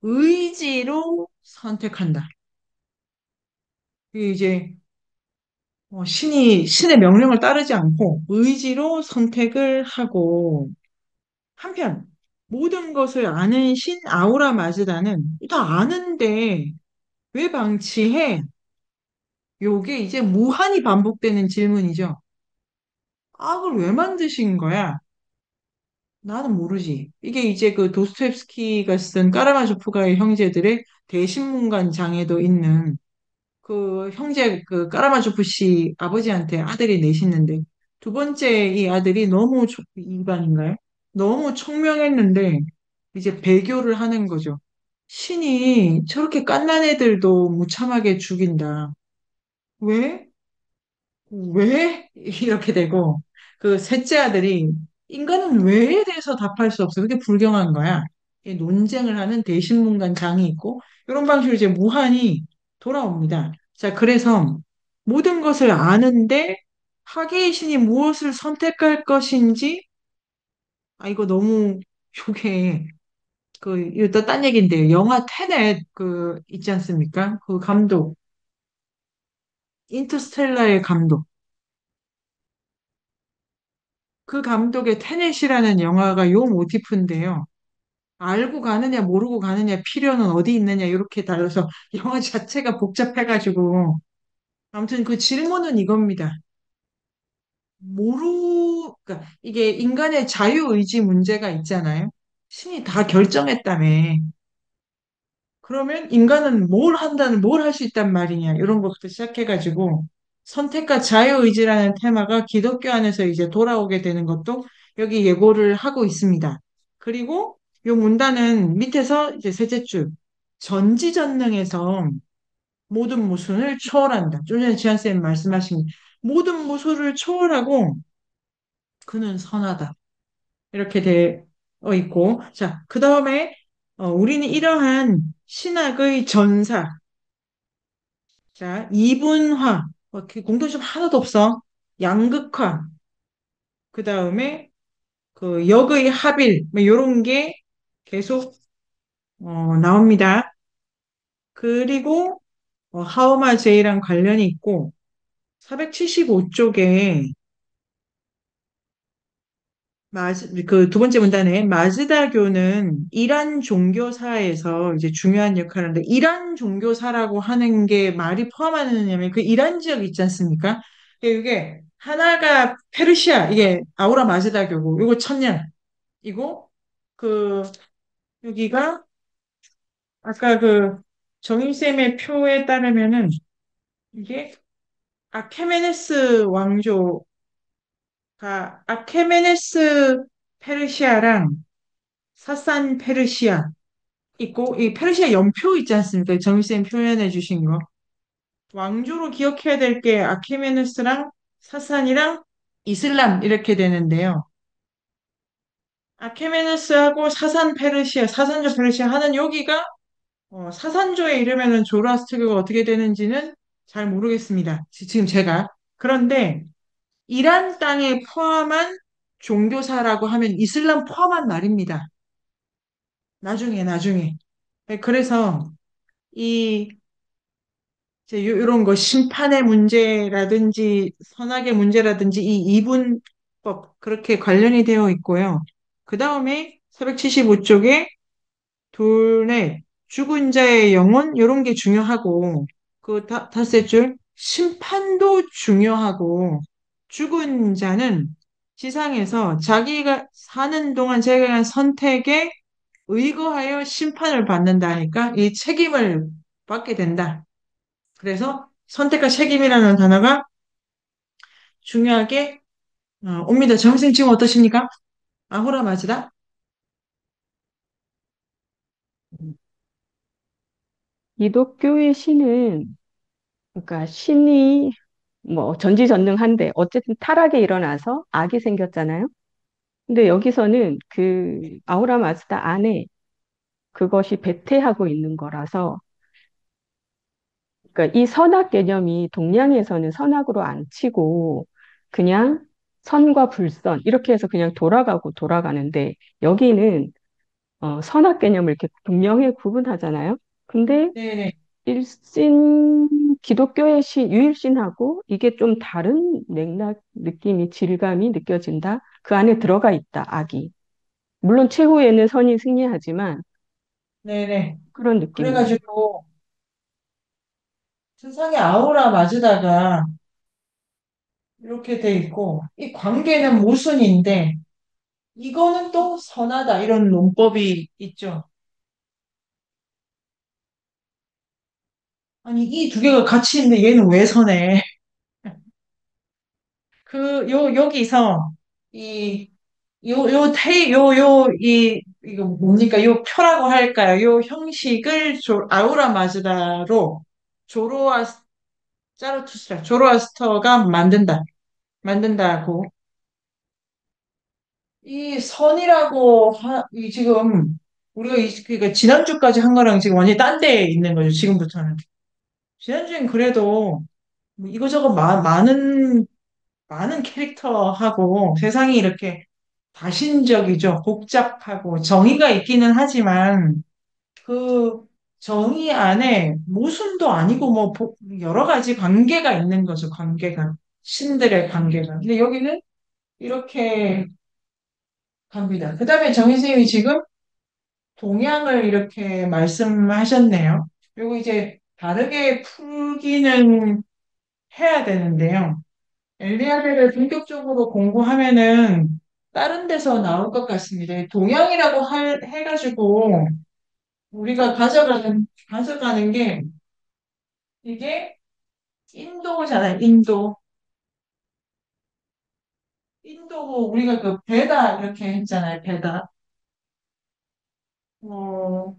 의지로 선택한다. 이게 이제 신의 명령을 따르지 않고 의지로 선택을 하고 한편 모든 것을 아는 신 아우라 마즈다는 다 아는데 왜 방치해? 요게 이제 무한히 반복되는 질문이죠. 악을 왜 만드신 거야? 나는 모르지. 이게 이제 그 도스토옙스키가 쓴 까라마조프가의 형제들의 대신문관 장애도 있는 그 형제 그 까라마조프 씨 아버지한테 아들이 넷있는데 두 번째 이 아들이 너무 이반인가요? 너무 총명했는데 이제 배교를 하는 거죠. 신이 저렇게 갓난 애들도 무참하게 죽인다. 왜? 왜? 이렇게 되고, 그 셋째 아들이 인간은 왜에 대해서 답할 수 없어. 그게 불경한 거야. 이 논쟁을 하는 대신문관 장이 있고, 이런 방식으로 이제 무한히 돌아옵니다. 자, 그래서 모든 것을 아는데 학예의 신이 무엇을 선택할 것인지, 이거 너무, 요게, 이거 또 딴 얘기인데요. 영화 테넷, 있지 않습니까? 그 감독, 인터스텔라의 감독. 그 감독의 테넷이라는 영화가 요 모티프인데요. 알고 가느냐, 모르고 가느냐, 필요는 어디 있느냐, 이렇게 달려서 영화 자체가 복잡해가지고. 아무튼 그 질문은 이겁니다. 그러니까 이게 인간의 자유의지 문제가 있잖아요. 신이 다 결정했다며. 그러면 인간은 뭘 할 수 있단 말이냐, 이런 것부터 시작해가지고, 선택과 자유의지라는 테마가 기독교 안에서 이제 돌아오게 되는 것도 여기 예고를 하고 있습니다. 그리고 요 문단은 밑에서 이제 셋째 줄, 전지전능에서 모든 모순을 초월한다. 좀 전에 지한쌤 말씀하신 모든 모순을 초월하고 그는 선하다. 이렇게 되어 있고, 자, 그 다음에 우리는 이러한 신학의 전사, 자, 이분화, 그 공통점 하나도 없어. 양극화, 그 다음에 그 역의 합일, 뭐 이런 게 계속 나옵니다. 그리고 하우마 제이랑 관련이 있고 475쪽에 그 두 번째 문단에 마즈다교는 이란 종교사에서 이제 중요한 역할을 하는데 이란 종교사라고 하는 게 말이 포함하느냐면 그 이란 지역 있지 않습니까? 이게 하나가 페르시아 이게 아우라 마즈다교고 이거 천년이고 그 여기가 아까 그 정임쌤의 표에 따르면은 이게 아케메네스 왕조가 아케메네스 페르시아랑 사산 페르시아 있고, 이 페르시아 연표 있지 않습니까? 정일쌤 표현해 주신 거. 왕조로 기억해야 될 게 아케메네스랑 사산이랑 이슬람 이렇게 되는데요. 아케메네스하고 사산 페르시아, 사산조 페르시아 하는 여기가 사산조에 이르면은 조로아스터교가 어떻게 되는지는 잘 모르겠습니다. 지금 제가. 그런데 이란 땅에 포함한 종교사라고 하면 이슬람 포함한 말입니다. 나중에. 네, 그래서 이 이제 이런 거 심판의 문제라든지 선악의 문제라든지 이 이분법 그렇게 관련이 되어 있고요. 그 다음에 475쪽에 둘의 죽은 자의 영혼 이런 게 중요하고 그 다섯째 줄 심판도 중요하고 죽은 자는 지상에서 자기가 사는 동안 자기가 한 선택에 의거하여 심판을 받는다니까 이 책임을 받게 된다. 그래서 선택과 책임이라는 단어가 중요하게 옵니다. 정선생 지금 어떠십니까? 아호라 마즈다?
기독교의 신은, 그러니까 신이 뭐 전지전능한데 어쨌든 타락이 일어나서 악이 생겼잖아요. 근데 여기서는 그 아우라 마즈다 안에 그것이 배태하고 있는 거라서, 그러니까 이 선악 개념이 동양에서는 선악으로 안 치고 그냥 선과 불선 이렇게 해서 그냥 돌아가고 돌아가는데 여기는 선악 개념을 이렇게 분명히 구분하잖아요. 근데
네네.
기독교의 유일신하고 이게 좀 다른 맥락, 느낌이, 질감이 느껴진다. 그 안에 들어가 있다, 악이. 물론 최후에는 선이 승리하지만
네네.
그런 느낌이에요.
그래가지고 세상에 아우라 맞으다가 이렇게 돼 있고, 이 관계는 모순인데, 이거는 또 선하다, 이런 논법이 있죠. 아니, 이 두 개가 같이 있는데 얘는 왜 선해? 여기서, 이, 이거 뭡니까? 요 표라고 할까요? 요 형식을 아우라 마즈다로 조로아스터가 만든다고. 이 선이라고, 지금, 우리가 그러니까 지난주까지 한 거랑 지금 완전히 딴 데에 있는 거죠, 지금부터는. 지난주엔 그래도 뭐 이거저거 많은 캐릭터하고 세상이 이렇게 다신적이죠. 복잡하고 정의가 있기는 하지만 그 정의 안에 모순도 아니고 뭐 여러 가지 관계가 있는 거죠. 관계가. 신들의 관계가. 근데 여기는 이렇게 갑니다. 그 다음에 정희 선생님이 지금 동양을 이렇게 말씀하셨네요. 그리고 이제 다르게 풀기는 해야 되는데요. 엘리아드를 본격적으로 공부하면은 다른 데서 나올 것 같습니다. 동양이라고 해가지고 우리가 가져가는 게 이게 인도잖아요. 인도. 인도고 우리가 그 베다 이렇게 했잖아요. 베다. 어,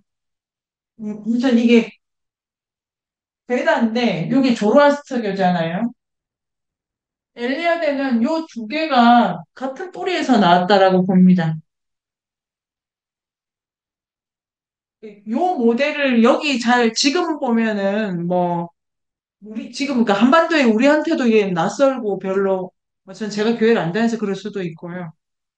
우선 이게 베다인데 여기 조로아스터교잖아요. 엘리아드는 요 두 개가 같은 뿌리에서 나왔다라고 봅니다. 요 모델을 여기 지금 보면은 뭐 우리 지금 그러니까 한반도에 우리한테도 이게 낯설고 별로 전 제가 교회를 안 다녀서 그럴 수도 있고요.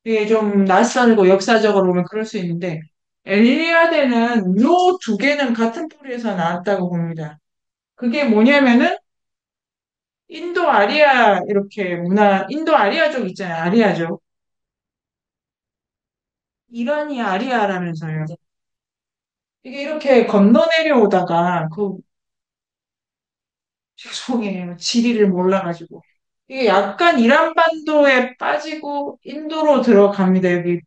이게 좀 낯설고 역사적으로 보면 그럴 수 있는데 엘리아드는 요 두 개는 같은 뿌리에서 나왔다고 봅니다. 그게 뭐냐면은 인도 아리아 이렇게 인도 아리아족 있잖아요. 아리아족. 이란이 아리아라면서요. 이게 이렇게 건너 내려오다가 죄송해요. 지리를 몰라가지고. 이게 약간 이란 반도에 빠지고 인도로 들어갑니다. 여기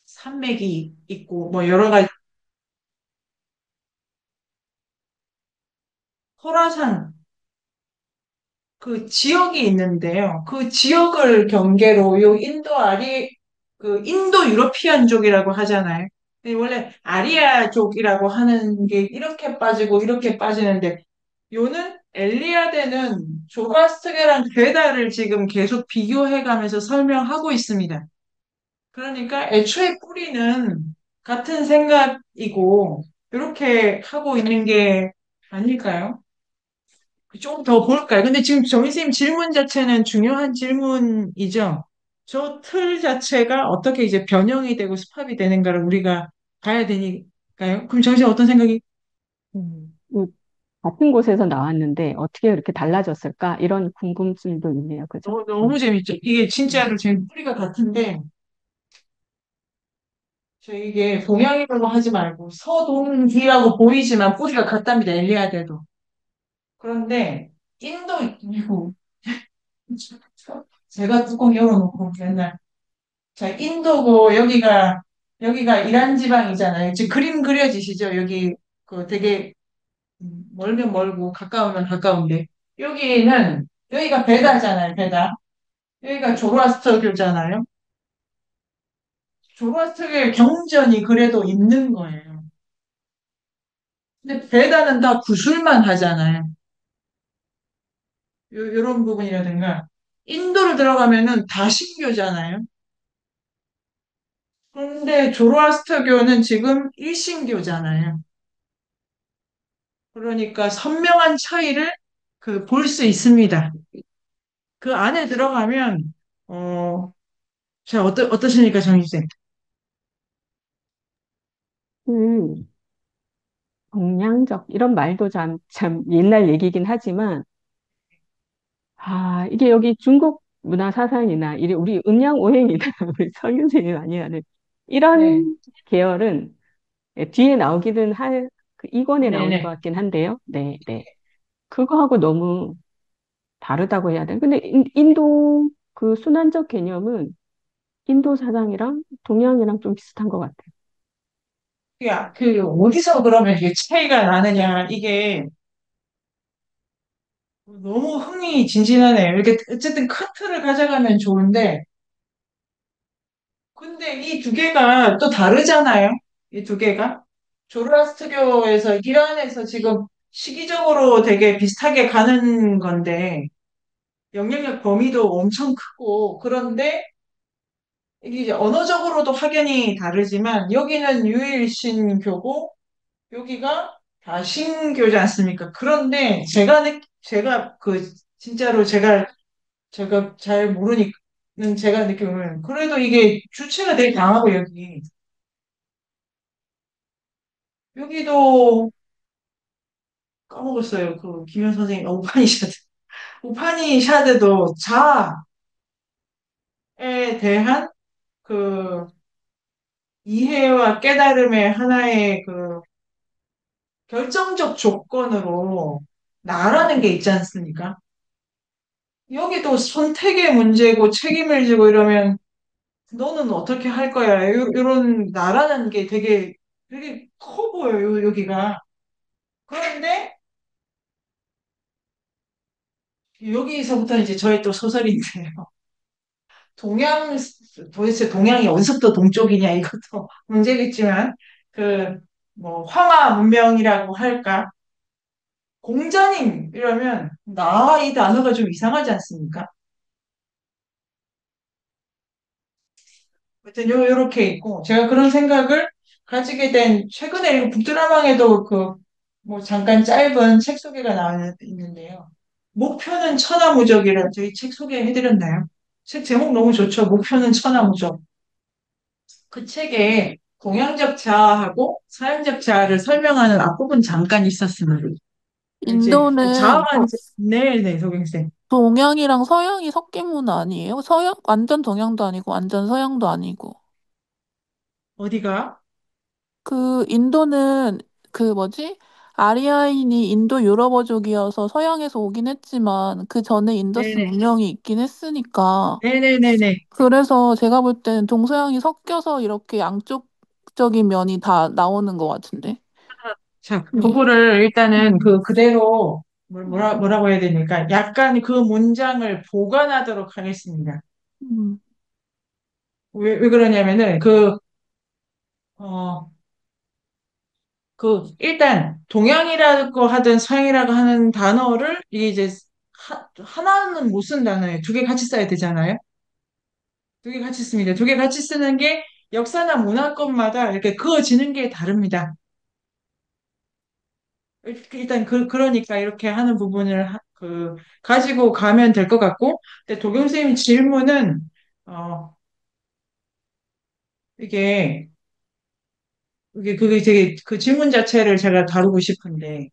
산맥이 있고 뭐 여러 가지 호라산 그 지역이 있는데요. 그 지역을 경계로 그 인도 유러피안족이라고 하잖아요. 근데 원래 아리아족이라고 하는 게 이렇게 빠지고 이렇게 빠지는데 요는 엘리아데는 조가스트게랑 괴다를 지금 계속 비교해가면서 설명하고 있습니다. 그러니까 애초에 뿌리는 같은 생각이고 이렇게 하고 있는 게 아닐까요? 좀 더 볼까요? 근데 지금 정희 쌤 질문 자체는 중요한 질문이죠. 저 틀 자체가 어떻게 이제 변형이 되고 스팝이 되는가를 우리가 봐야 되니까요. 그럼 정희 쌤 어떤 생각이?
그 같은 곳에서 나왔는데 어떻게 그렇게 달라졌을까? 이런 궁금증도 있네요. 그죠?
너무 재밌죠. 이게
음.
진짜로 제 뿌리가 같은데 저 이게 동양이라고 하지 말고 서동기라고 보이지만 뿌리가 같답니다. 엘리아드도. 그런데 인도 제가 뚜껑 열어놓고 맨날 자 인도고 여기가 이란 지방이잖아요. 지금 그림 그려지시죠? 여기 그 되게 멀면 멀고 가까우면 가까운데 여기가 베다잖아요. 베다. 여기가 조로아스터교잖아요. 조로아스터교의 경전이 그래도 있는 거예요. 근데 베다는 다 구술만 하잖아요. 요런 부분이라든가 인도를 들어가면은 다 신교잖아요. 그런데 조로아스터교는 지금 일신교잖아요. 그러니까 선명한 차이를 볼 수 있습니다. 그 안에 들어가면, 자, 어떠십니까, 정희쌤?
음, 동양적, 이런 말도 참 옛날 얘기긴 하지만, 이게 여기 중국 문화 사상이나, 우리 음양 오행이나, 우리 성윤생이 많이 하는,
네.
이런 계열은 뒤에 나오기는 그 이권에 나올 것
네네.
같긴 한데요. 네, 네. 그거하고 너무 다르다고 해야 되나? 근데 인도 그 순환적 개념은 인도 사상이랑 동양이랑 좀 비슷한 것 같아요.
야, 어디서 그러면 이게 차이가 나느냐, 이게 너무 흥미진진하네요. 이렇게, 어쨌든 큰 틀을 가져가면 좋은데, 근데 이 두 개가 또 다르잖아요. 이 두 개가. 조로아스트교에서, 이란에서 지금 시기적으로 되게 비슷하게 가는 건데, 영향력 범위도 엄청 크고, 그런데 이게 이제 언어적으로도 확연히 다르지만, 여기는 유일신교고, 여기가 다신교지 않습니까? 그런데 제가 진짜로 제가 잘 모르니까, 제가 느끼면, 그래도 이게 주체가 되게 강하고, 여기도 까먹었어요. 김현 선생님, 우파니샤드. 우파니샤드도 자아에 대한 그 이해와 깨달음의 하나의 결정적 조건으로 나라는 게 있지 않습니까? 여기도 선택의 문제고 책임을 지고 이러면 너는 어떻게 할 거야? 이런 나라는 게 되게 커 보여요, 여기가. 그런데 여기서부터 이제 저의 또 소설인데요. 동양, 도대체 동양이 어디서부터 동쪽이냐, 이것도 문제겠지만, 황하 문명이라고 할까? 공자님, 이러면, 이 단어가 좀 이상하지 않습니까? 하여튼, 요렇게 있고, 제가 그런 생각을 가지게 된, 최근에 이거 북드라망에도 잠깐 짧은 책 소개가 있는데요. 목표는 천하무적이라는 저희 책 소개해드렸나요? 책 제목 너무 좋죠. 목표는 천하무적. 그 책에 동양적 자아하고 서양적 자아를 설명하는 앞부분 잠깐 있었습니다. 이제
인도는
자아가 이제 네네 소경생
동양이랑 서양이 섞인 문화 아니에요? 서양, 완전 동양도 아니고 완전 서양도 아니고.
어디가?
인도는 그 뭐지? 아리아인이 인도 유럽어족이어서 서양에서 오긴 했지만 그 전에 인더스
네네
문명이 있긴 했으니까.
네네네네.
그래서 제가 볼 때는 동서양이 섞여서 이렇게 양쪽적인 면이 다 나오는 것 같은데.
자,
네.
그거를 일단은
음,
그대로 뭐라고 해야 되니까 약간 그 문장을 보관하도록 하겠습니다.
음,
왜 그러냐면은 어, 일단, 동양이라고 하든 서양이라고 하는 단어를, 이게 이제, 하나는 못 쓴 단어예요. 두 개 같이 써야 되잖아요. 두 개 같이 씁니다. 두 개 같이 쓰는 게 역사나 문화권마다 이렇게 그어지는 게 다릅니다. 일단, 그러니까 이렇게 하는 부분을, 가지고 가면 될 것 같고, 근데 도경 선생님 질문은, 어, 이게, 그게 되게, 그 질문 자체를 제가 다루고 싶은데,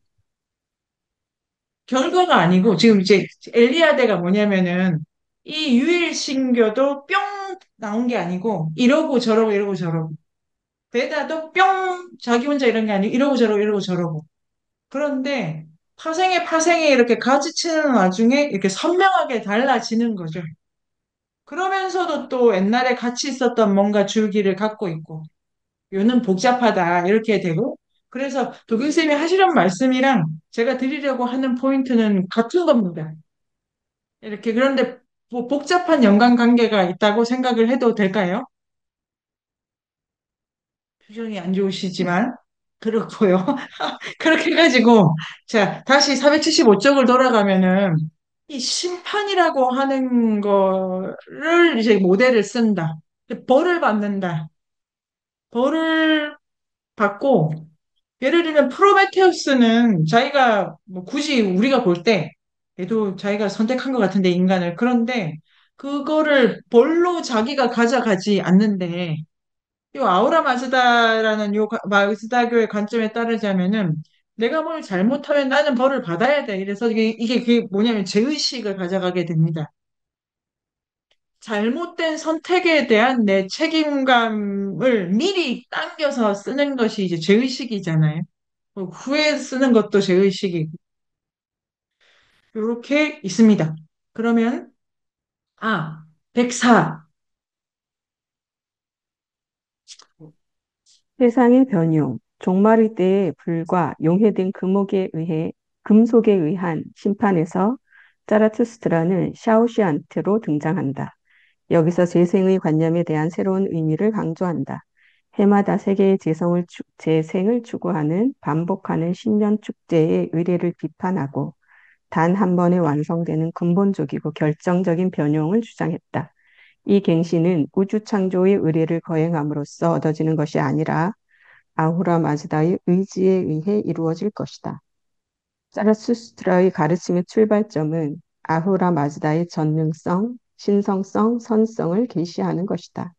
결과가 아니고 지금 이제 엘리아데가 뭐냐면은 이 유일신교도 뿅 나온 게 아니고 이러고 저러고 이러고 저러고 베다도 뿅 자기 혼자 이런 게 아니고 이러고 저러고 이러고 저러고 그런데 파생에 이렇게 가지치는 와중에 이렇게 선명하게 달라지는 거죠. 그러면서도 또 옛날에 같이 있었던 뭔가 줄기를 갖고 있고 요는 복잡하다 이렇게 되고 그래서 도균쌤이 하시는 말씀이랑 제가 드리려고 하는 포인트는 같은 겁니다. 이렇게 그런데 뭐 복잡한 연관관계가 있다고 생각을 해도 될까요? 표정이 안 좋으시지만 그렇고요. 그렇게 해가지고 자 다시 475쪽을 돌아가면은 이 심판이라고 하는 거를 이제 모델을 쓴다. 벌을 받는다. 벌을 받고 예를 들면 프로메테우스는 자기가 뭐 굳이 우리가 볼때 얘도 자기가 선택한 것 같은데, 인간을. 그런데 그거를 벌로 자기가 가져가지 않는데, 요 아우라 마즈다라는 마즈다교의 관점에 따르자면은 내가 뭘 잘못하면 나는 벌을 받아야 돼. 이래서 이게 그게 뭐냐면 죄의식을 가져가게 됩니다. 잘못된 선택에 대한 내 책임감을 미리 당겨서 쓰는 것이 이제 죄의식이잖아요. 후에 쓰는 것도 죄의식이고. 이렇게 있습니다. 그러면, 아, 104.
세상의 변용, 종말의 때의 불과 용해된 금속에 의한 심판에서 자라투스트라는 샤오시안트로 등장한다. 여기서 재생의 관념에 대한 새로운 의미를 강조한다. 해마다 세계의 재생을 추구하는 반복하는 신년 축제의 의례를 비판하고 단 한 번에 완성되는 근본적이고 결정적인 변형을 주장했다. 이 갱신은 우주 창조의 의례를 거행함으로써 얻어지는 것이 아니라 아후라 마즈다의 의지에 의해 이루어질 것이다. 자라투스트라의 가르침의 출발점은 아후라 마즈다의 전능성, 신성성, 선성을 계시하는 것이다.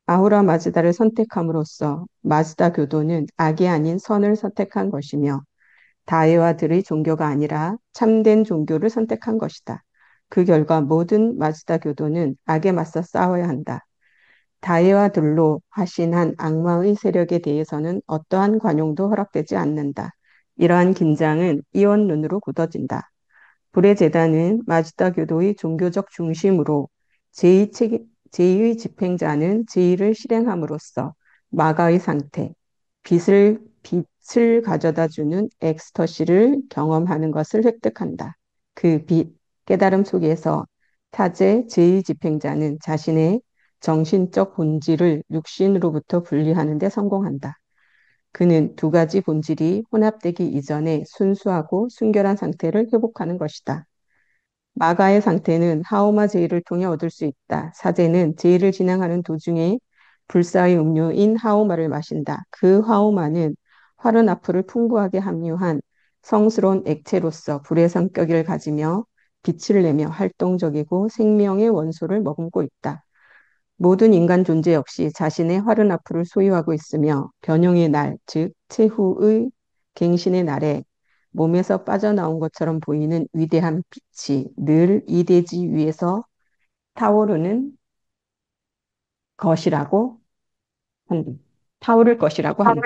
아후라 마즈다를 선택함으로써 마즈다 교도는 악이 아닌 선을 선택한 것이며 다해와들의 종교가 아니라 참된 종교를 선택한 것이다. 그 결과 모든 마즈다 교도는 악에 맞서 싸워야 한다. 다해와들로 화신한 악마의 세력에 대해서는 어떠한 관용도 허락되지 않는다. 이러한 긴장은 이원 눈으로 굳어진다. 불의 제단은 마즈다 교도의 종교적 중심으로 제2의 집행자는 제2를 실행함으로써 마가의 상태, 빛을 가져다 주는 엑스터시를 경험하는 것을 획득한다. 그 빛, 깨달음 속에서 타제 제2 집행자는 자신의 정신적 본질을 육신으로부터 분리하는 데 성공한다. 그는 두 가지 본질이 혼합되기 이전에 순수하고 순결한 상태를 회복하는 것이다. 마가의 상태는 하오마 제의를 통해 얻을 수 있다. 사제는 제의를 진행하는 도중에 불사의 음료인 하오마를 마신다. 그 하오마는 화르나프를 풍부하게 함유한 성스러운 액체로서 불의 성격을 가지며 빛을 내며 활동적이고 생명의 원소를 머금고 있다. 모든 인간 존재 역시 자신의 화르나프를 소유하고 있으며 변형의 날, 즉 최후의 갱신의 날에 몸에서 빠져나온 것처럼 보이는 위대한 빛이 늘 이 대지 위에서 타오르는 것이라고 한다. 타오를 것이라고 한다.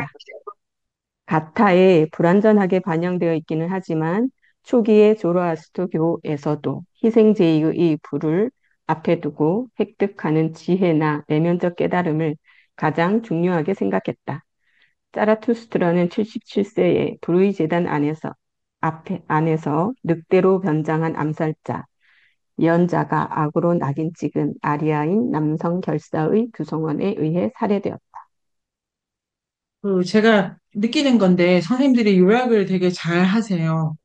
가타에 불완전하게 반영되어 있기는 하지만 초기의 조로아스터교에서도 희생제의의 불을 앞에 두고 획득하는 지혜나 내면적 깨달음을 가장 중요하게 생각했다. 자라투스트라는 77세의 불의 제단 안에서 늑대로 변장한 암살자, 예언자가 악으로 낙인 찍은 아리아인 남성 결사의 구성원에 의해 살해되었다.
제가 느끼는 건데, 선생님들이 요약을 되게 잘 하세요.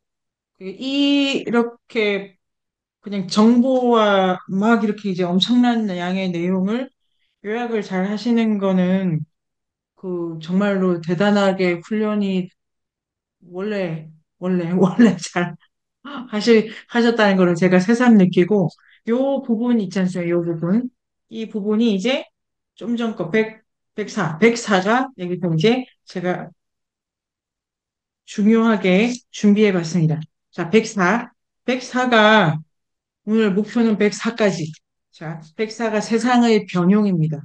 이렇게 그냥 정보와 막 이렇게 이제 엄청난 양의 내용을 요약을 잘 하시는 거는 정말로 대단하게 훈련이 원래 잘 하셨다는 걸 제가 새삼 느끼고, 요 부분 있지 않습니까? 요 부분. 이 부분이 이제 좀 전 거 104가 여기서 이제 제가 중요하게 준비해 봤습니다. 자, 104. 104가 오늘 목표는 104까지. 자, 104가 세상의 변용입니다.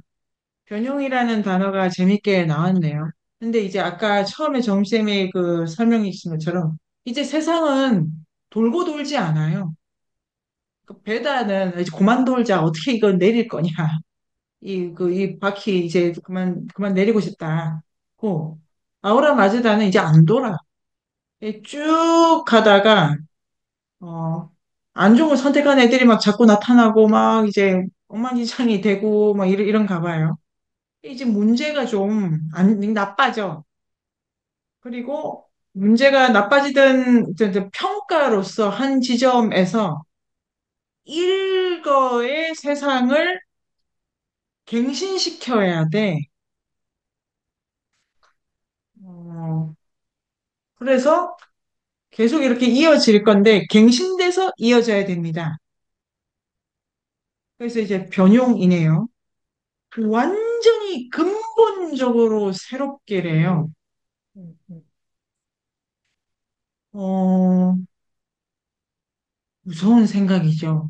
변용이라는 단어가 재밌게 나왔네요. 근데 이제 아까 처음에 정쌤이 그 설명해 주신 것처럼 이제 세상은 돌고 돌지 않아요. 그 배다는 이제 그만 돌자 어떻게 이거 내릴 거냐. 이 바퀴 이제 그만 내리고 싶다. 아우라 마즈다는 이제 안 돌아. 쭉 가다가 어, 안 좋은 걸 선택한 애들이 막 자꾸 나타나고 막 이제 엉망진창이 되고 막 이런가 봐요. 이제 문제가 나빠져. 그리고 문제가 나빠지던 이제 평가로서 한 지점에서 일거의 세상을 갱신시켜야 돼. 어, 그래서 계속 이렇게 이어질 건데 갱신돼서 이어져야 됩니다. 그래서 이제 변용이네요. 완전히 근본적으로 새롭게래요. 음, 음. 어, 무서운 생각이죠.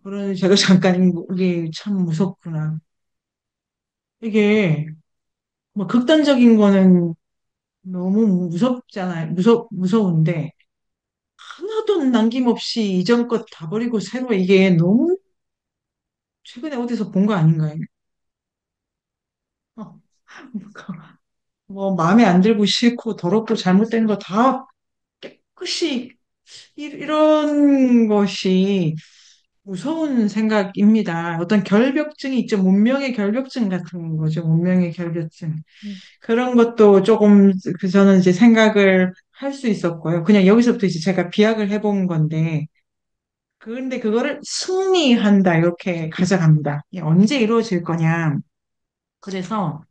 그러니 제가 잠깐 이게 참 무섭구나. 이게 뭐 극단적인 거는 너무 무섭잖아요. 무서운데 하나도 남김없이 이전 것 다 버리고 새로 이게 너무 최근에 어디서 본 거 아닌가요? 어, 뭐 마음에 안 들고 싫고 더럽고 잘못된 거 다 깨끗이 이런 것이 무서운 생각입니다. 어떤 결벽증이 있죠. 문명의 결벽증 같은 거죠. 문명의 결벽증. 그런 것도 조금 저는 이제 생각을 할 수 있었고요. 그냥 여기서부터 이제 제가 비약을 해본 건데, 그런데 그거를 승리한다 이렇게 가져갑니다. 이게 언제 이루어질 거냐. 그래서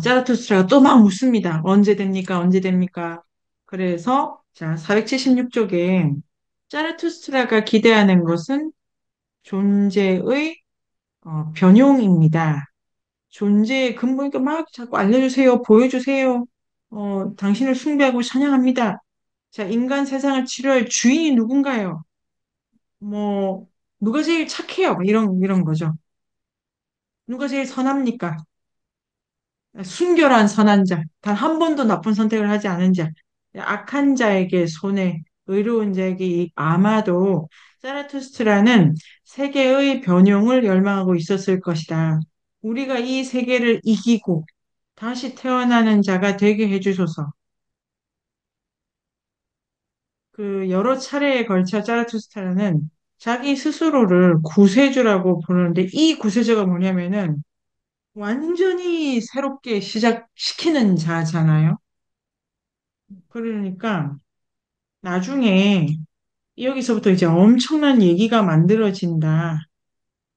자라투스트라가 또 막 묻습니다. 언제 됩니까? 언제 됩니까? 그래서 자 476쪽에 자라투스트라가 기대하는 것은 존재의 변용입니다. 존재의 근본이니까 막 자꾸 알려주세요, 보여주세요. 당신을 숭배하고 찬양합니다. 자, 인간 세상을 치료할 주인이 누군가요? 뭐, 누가 제일 착해요? 뭐 이런 거죠. 누가 제일 선합니까? 순결한 선한 자, 단 한 번도 나쁜 선택을 하지 않은 자, 악한 자에게 손해, 의로운 자에게 아마도 자라투스트라는 세계의 변용을 열망하고 있었을 것이다. 우리가 이 세계를 이기고 다시 태어나는 자가 되게 해주소서. 그 여러 차례에 걸쳐 자라투스트라는 자기 스스로를 구세주라고 부르는데 이 구세주가 뭐냐면은 완전히 새롭게 시작시키는 자잖아요. 그러니까 나중에 여기서부터 이제 엄청난 얘기가 만들어진다.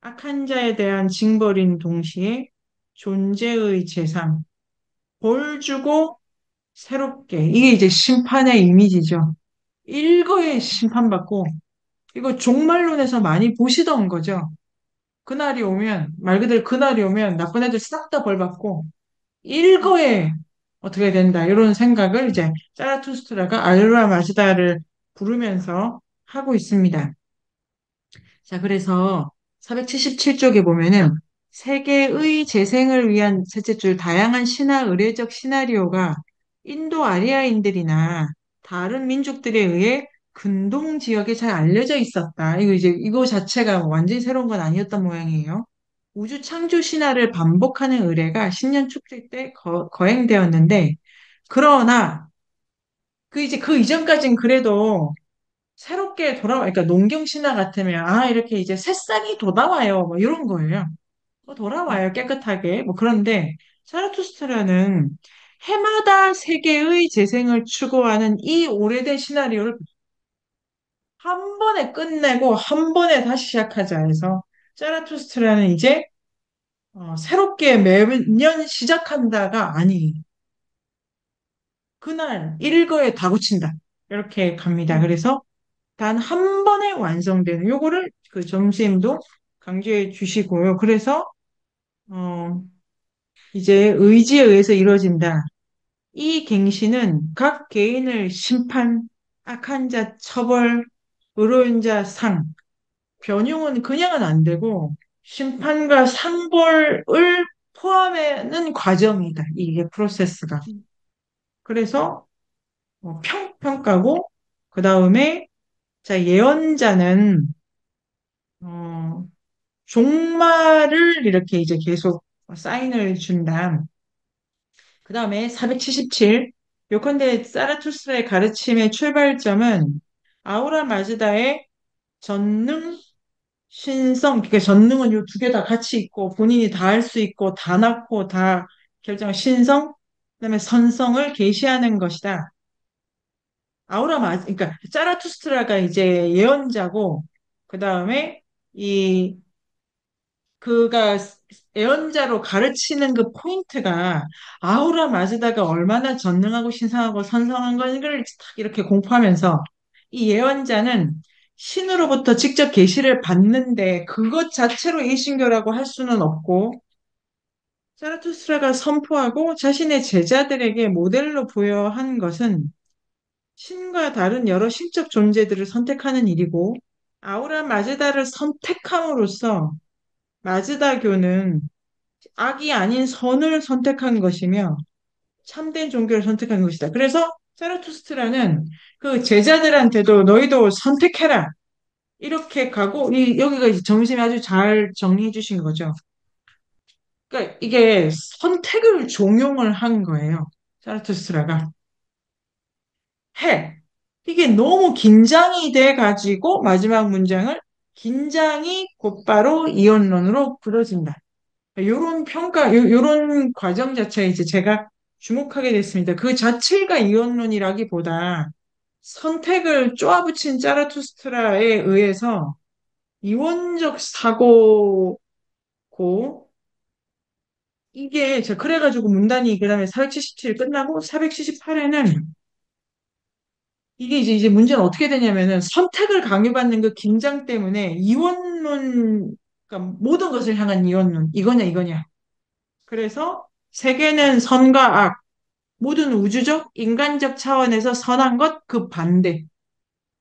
악한 자에 대한 징벌인 동시에 존재의 재상, 벌 주고 새롭게. 이게 이제 심판의 이미지죠. 일거에 심판받고, 이거 종말론에서 많이 보시던 거죠. 그날이 오면, 말 그대로 그날이 오면 나쁜 애들 싹 다 벌받고, 일거에 어떻게 된다. 이런 생각을 이제 자라투스트라가 알루라 마즈다를 부르면서 하고 있습니다. 자, 그래서 477쪽에 보면은 세계의 재생을 위한 셋째 줄 다양한 신화 의례적 시나리오가 인도 아리아인들이나 다른 민족들에 의해 근동 지역에 잘 알려져 있었다. 이거 이제 이거 자체가 완전히 새로운 건 아니었던 모양이에요. 우주 창조 신화를 반복하는 의례가 신년 축제 때 거행되었는데, 그러나 그 이제 그 이전까진 그래도 새롭게 그러니까 농경 신화 같으면 아 이렇게 이제 새싹이 돋아와요, 뭐 이런 거예요. 돌아와요 깨끗하게. 뭐 그런데 사라투스트라는 해마다 세계의 재생을 추구하는 이 오래된 시나리오를 한 번에 끝내고 한 번에 다시 시작하자 해서 자라투스트라는 이제 새롭게 매년 시작한다가 아니 그날 일거에 다 고친다 이렇게 갑니다. 그래서 단 한 번에 완성되는 요거를 그 점심도 강조해 주시고요. 그래서 어 이제 의지에 의해서 이루어진다. 이 갱신은 각 개인을 심판, 악한 자 처벌, 의로운 자 상, 변용은 그냥은 안 되고 심판과 상벌을 포함하는 과정이다. 이게 프로세스가. 그래서 평가고 그 다음에 자 예언자는 어, 종말을 이렇게 이제 계속 사인을 준다. 그 다음에 477. 요컨대 사라투스트라의 가르침의 출발점은 아우라 마즈다의 전능, 신성, 그러니까 전능은 요 두 개 다 같이 있고 본인이 다 할 수 있고 다 낳고 다 결정한 신성, 그다음에 선성을 계시하는 것이다. 그러니까 자라투스트라가 이제 예언자고 그 다음에 이 그가 예언자로 가르치는 그 포인트가 아우라 마즈다가 얼마나 전능하고 신성하고 선성한 것을 딱 이렇게 공포하면서 이 예언자는 신으로부터 직접 계시를 받는데 그것 자체로 일신교라고 할 수는 없고 자라투스트라가 선포하고 자신의 제자들에게 모델로 부여한 것은 신과 다른 여러 신적 존재들을 선택하는 일이고 아우라 마즈다를 선택함으로써 마즈다교는 악이 아닌 선을 선택한 것이며 참된 종교를 선택한 것이다. 그래서 자라투스트라는 그 제자들한테도 너희도 선택해라. 이렇게 가고 여기가 이제 정심이 아주 잘 정리해 주신 거죠. 그러니까 이게 선택을 종용을 한 거예요. 자라투스트라가. 해. 이게 너무 긴장이 돼 가지고 마지막 문장을 긴장이 곧바로 이언론으로 부러진다. 요런 평가, 요런 과정 자체에 이제 제가 주목하게 됐습니다. 그 자체가 이원론이라기보다 선택을 쪼아붙인 자라투스트라에 의해서 이원적 사고고, 이게 제가 그래가지고 문단이 그다음에 477 끝나고 478에는 이게 이제 문제는 어떻게 되냐면은 선택을 강요받는 그 긴장 때문에 이원론, 그러니까 모든 것을 향한 이원론, 이거냐 이거냐. 그래서 세계는 선과 악, 모든 우주적, 인간적 차원에서 선한 것, 그 반대.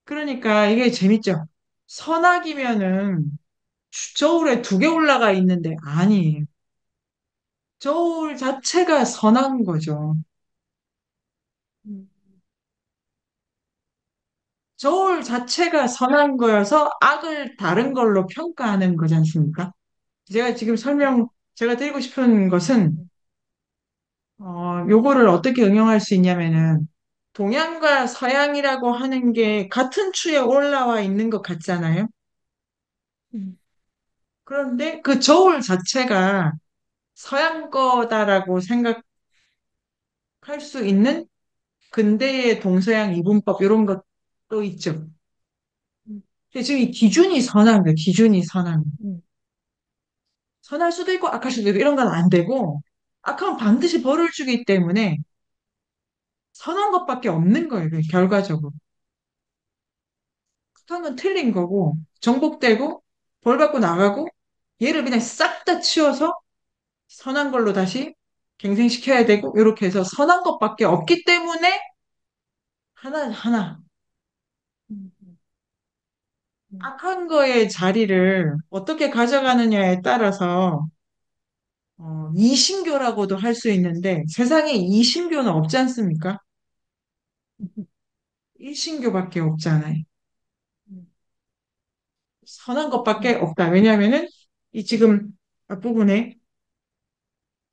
그러니까 이게 재밌죠. 선악이면은 저울에 두 개 올라가 있는데 아니에요. 저울 자체가 선한 거죠. 저울 자체가 선한 거여서 악을 다른 걸로 평가하는 거지 않습니까? 제가 지금 제가 드리고 싶은 것은 요거를 어떻게 응용할 수 있냐면은, 동양과 서양이라고 하는 게 같은 추에 올라와 있는 것 같잖아요?
음,
그런데 그 저울 자체가 서양 거다라고 생각할 수 있는 근대의 동서양 이분법, 이런 것도 있죠.
음,
근데 지금 이 기준이 선한 거예요, 기준이 선한 거.
음,
선할 수도 있고 악할 수도 있고 이런 건 안 되고, 악하면 반드시 벌을 주기 때문에 선한 것밖에 없는 거예요, 결과적으로. 악한 건 틀린 거고, 정복되고, 벌 받고 나가고, 얘를 그냥 싹 다 치워서 선한 걸로 다시 갱생시켜야 되고, 이렇게 해서 선한 것밖에 없기 때문에, 하나.
음, 음.
악한 거의 자리를 어떻게 가져가느냐에 따라서, 이신교라고도 할 수 있는데, 세상에 이신교는 없지 않습니까? 일신교밖에 없잖아요. 선한 것밖에 없다. 왜냐하면은, 이 지금 앞부분에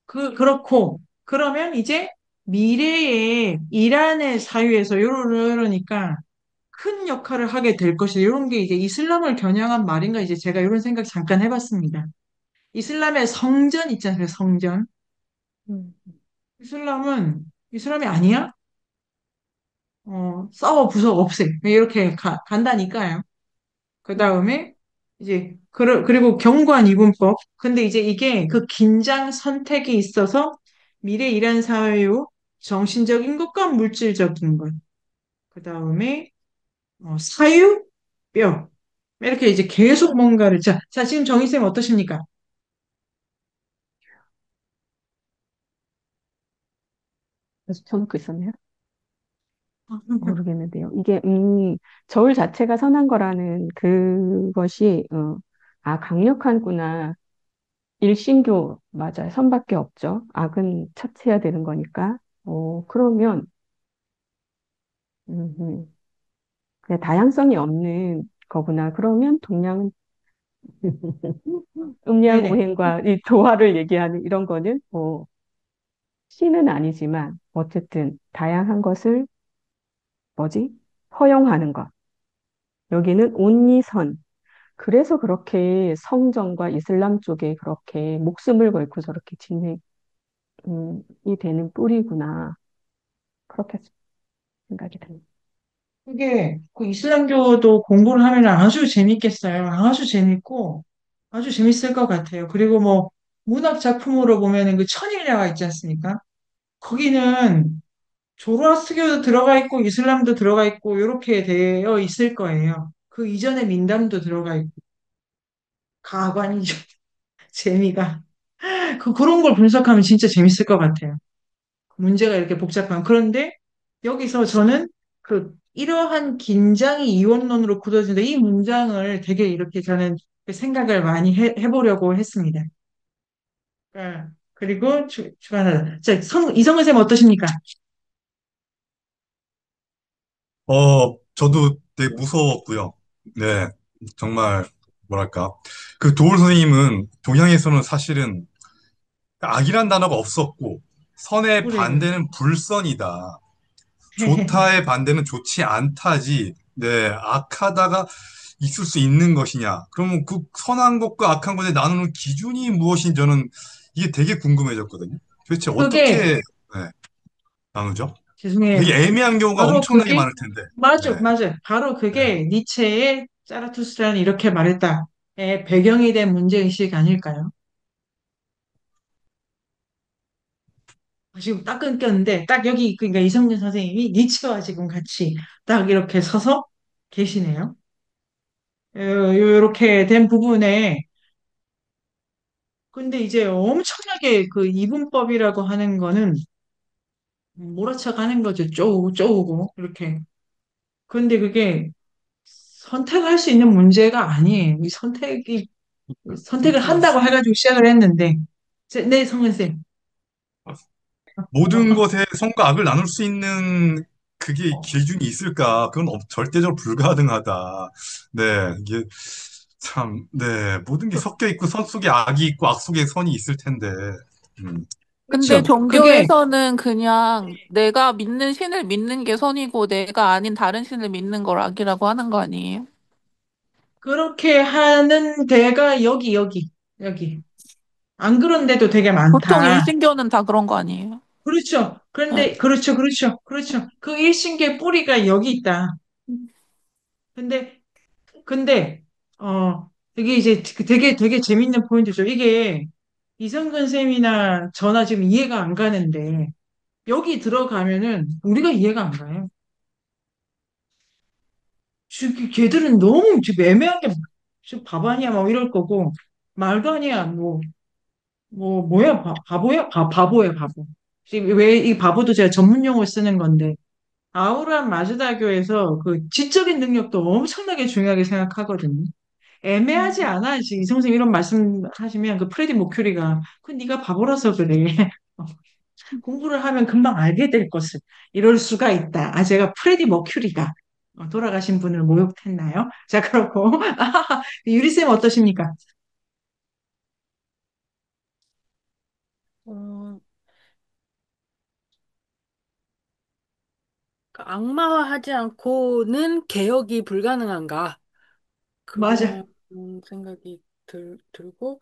그렇고, 그러면 이제 미래의 이란의 사회에서 이러니까 큰 역할을 하게 될 것이다. 이런 게 이제 이슬람을 겨냥한 말인가 이제 제가 이런 생각 잠깐 해봤습니다. 이슬람의 성전 있잖아요, 성전.
음,
이슬람이 아니야? 싸워 부숴 없애. 이렇게 간다니까요. 그
음,
다음에 이제 그리고 경관 이분법. 근데 이제 이게 그 긴장 선택이 있어서 미래 이란 사회요 정신적인 것과 물질적인 것. 그 다음에 사유 뼈 이렇게 이제 계속 뭔가를 자 지금 정희쌤 어떠십니까?
계속 쳐놓고 있었네요. 모르겠는데요. 이게, 저울 자체가 선한 거라는 그것이, 강력한구나. 일신교, 맞아요. 선밖에 없죠. 악은 처치해야 되는 거니까. 그러면, 음, 그냥 다양성이 없는 거구나. 그러면 동양은
네네.
음양오행과 이 조화를 얘기하는 이런 거는, 신은 아니지만, 어쨌든, 다양한 것을, 뭐지? 허용하는 것. 여기는 온리선. 그래서 그렇게 성정과 이슬람 쪽에 그렇게 목숨을 걸고 저렇게 이 되는 뿌리구나. 그렇게 생각이 듭니다.
그게 그 이슬람교도 공부를 하면 아주 재밌겠어요. 아주 재밌고 아주 재밌을 것 같아요. 그리고 뭐 문학 작품으로 보면은 그 천일야가 있지 않습니까? 거기는 조로아스교도 들어가 있고 이슬람도 들어가 있고 이렇게 되어 있을 거예요. 그 이전에 민담도 들어가 있고 가관이죠. 재미가. 그런 걸 분석하면 진짜 재밌을 것 같아요. 문제가 이렇게 복잡한. 그런데 여기서 저는 이러한 긴장이 이원론으로 굳어진다. 이 문장을 되게 이렇게 저는 생각을 많이 해보려고 했습니다. 그리고 주간하다. 자, 이성근 쌤 어떠십니까?
저도 되게 무서웠고요. 네, 정말, 뭐랄까. 그 도올 선생님은 동양에서는 사실은 악이란 단어가 없었고, 선의
그래, 그래.
반대는 불선이다. 좋다의 반대는 좋지 않다지. 네, 악하다가 있을 수 있는 것이냐. 그러면 그 선한 것과 악한 것에 나누는 기준이 무엇인 저는 이게 되게 궁금해졌거든요. 도대체
그게,
어떻게, 네, 나누죠? 되게
죄송해요.
애매한 경우가
바로
엄청나게
그게,
많을 텐데.
맞아,
네,
맞아. 바로
네.
그게 니체의 자라투스트라는 이렇게 말했다의 배경이 된 문제의식 아닐까요? 지금 딱 끊겼는데, 딱 여기, 그러니까 이성균 선생님이 니체와 지금 같이 딱 이렇게 서서 계시네요. 이렇게 된 부분에, 근데 이제 엄청나게 그 이분법이라고 하는 거는 몰아쳐 가는 거죠. 쪼우고, 쪼우고, 이렇게. 근데 그게 선택할 수 있는 문제가 아니에요. 이 선택을 한다고 해가지고 시작을 했는데, 네, 성은쌤.
모든 것에 선과 악을 나눌 수 있는 그게 기준이 있을까? 그건 절대적으로 불가능하다. 네, 이게 참, 네, 모든 게 섞여 있고 선 속에 악이 있고 악 속에 선이 있을 텐데. 음,
근데
그렇죠. 그게
종교에서는 그냥 내가 믿는 신을 믿는 게 선이고 내가 아닌 다른 신을 믿는 걸 악이라고 하는 거 아니에요?
그렇게 하는 데가 여기. 안 그런 데도 되게
보통
많다.
일신교는 다 그런 거 아니에요?
그렇죠.
응.
그런데, 그렇죠. 그 일신계 뿌리가 여기 있다. 근데, 근데, 이게 이제 되게 재밌는 포인트죠. 이게 이성근 쌤이나 저나 지금 이해가 안 가는데, 여기 들어가면은 우리가 이해가 안 가요. 지금 걔들은 너무 지금 애매하게, 지금 바보아니야, 뭐 이럴 거고, 말도 아니야, 뭐야, 바보야? 바보야, 바보. 지금 왜 이 바보도 제가 전문 용어 쓰는 건데, 아우란 마즈다교에서 그 지적인 능력도 엄청나게 중요하게 생각하거든요. 애매하지 않아. 지금 이 선생님 이런 말씀하시면 그 프레디 모큐리가 그 네가 바보라서 그래. 공부를 하면 금방 알게 될 것을 이럴 수가 있다. 제가 프레디 머큐리가 돌아가신 분을 모욕했나요? 자, 그렇고 유리쌤 어떠십니까?
어, 악마화하지 않고는 개혁이 불가능한가?
맞아.
그런 생각이 들고,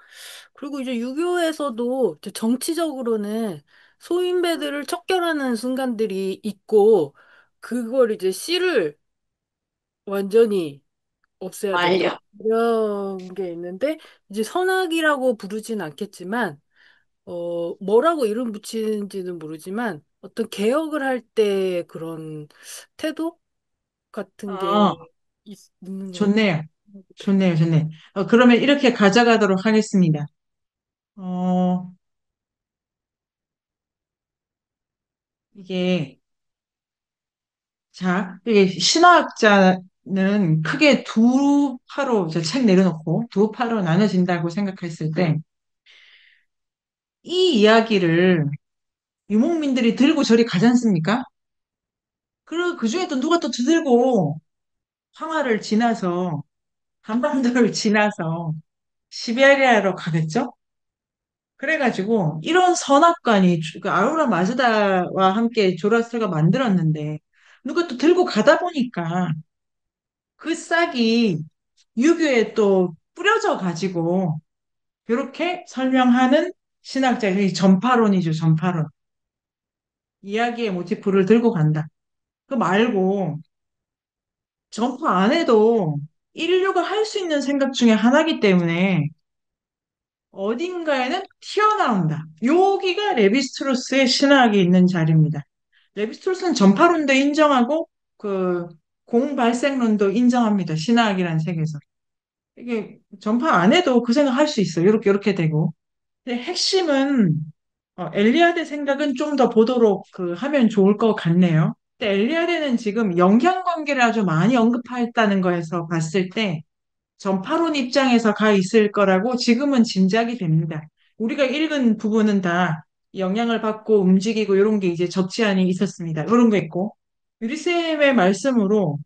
그리고 이제 유교에서도 이제 정치적으로는 소인배들을 척결하는 순간들이 있고, 그걸 이제 씨를 완전히 없애야 된다.
말려.
이런 게 있는데, 이제 선악이라고 부르진 않겠지만, 뭐라고 이름 붙이는지는 모르지만, 어떤 개혁을 할 때 그런 태도 같은
아,
게 있는 것
좋네요.
생각이 들어요.
좋네요. 그러면 이렇게 가져가도록 하겠습니다. 어, 이게, 자, 이게 신화학자는 크게 두 파로, 저 책 내려놓고 두 파로 나눠진다고 생각했을 때, 이 이야기를 유목민들이 들고 저리 가지 않습니까? 그리고 그 중에 또 누가 또 들고 황하를 지나서, 한반도를 지나서 시베리아로 가겠죠? 그래가지고, 이런 선악관이, 그 아우라 마즈다와 함께 조라스가 만들었는데, 누가 또 들고 가다 보니까, 그 싹이 유교에 또 뿌려져 가지고, 이렇게 설명하는 신학자의 전파론이죠, 전파론. 이야기의 모티프를 들고 간다. 그 말고, 전파 안 해도 인류가 할 수 있는 생각 중에 하나이기 때문에 어딘가에는 튀어나온다. 여기가 레비스트로스의 신학이 있는 자리입니다. 레비스트로스는 전파론도 인정하고 그 공발생론도 인정합니다. 신학이라는 책에서. 이게 전파 안 해도 그 생각 할 수 있어요. 이렇게 되고. 근데 핵심은 엘리아드 생각은 좀 더 보도록 하면 좋을 것 같네요. 근데 엘리아드는 지금 영향관계를 아주 많이 언급했다는 거에서 봤을 때 전파론 입장에서 가 있을 거라고 지금은 짐작이 됩니다. 우리가 읽은 부분은 다 영향을 받고 움직이고 이런 게 이제 적지안이 있었습니다. 이런 거 있고 유리쌤의 말씀으로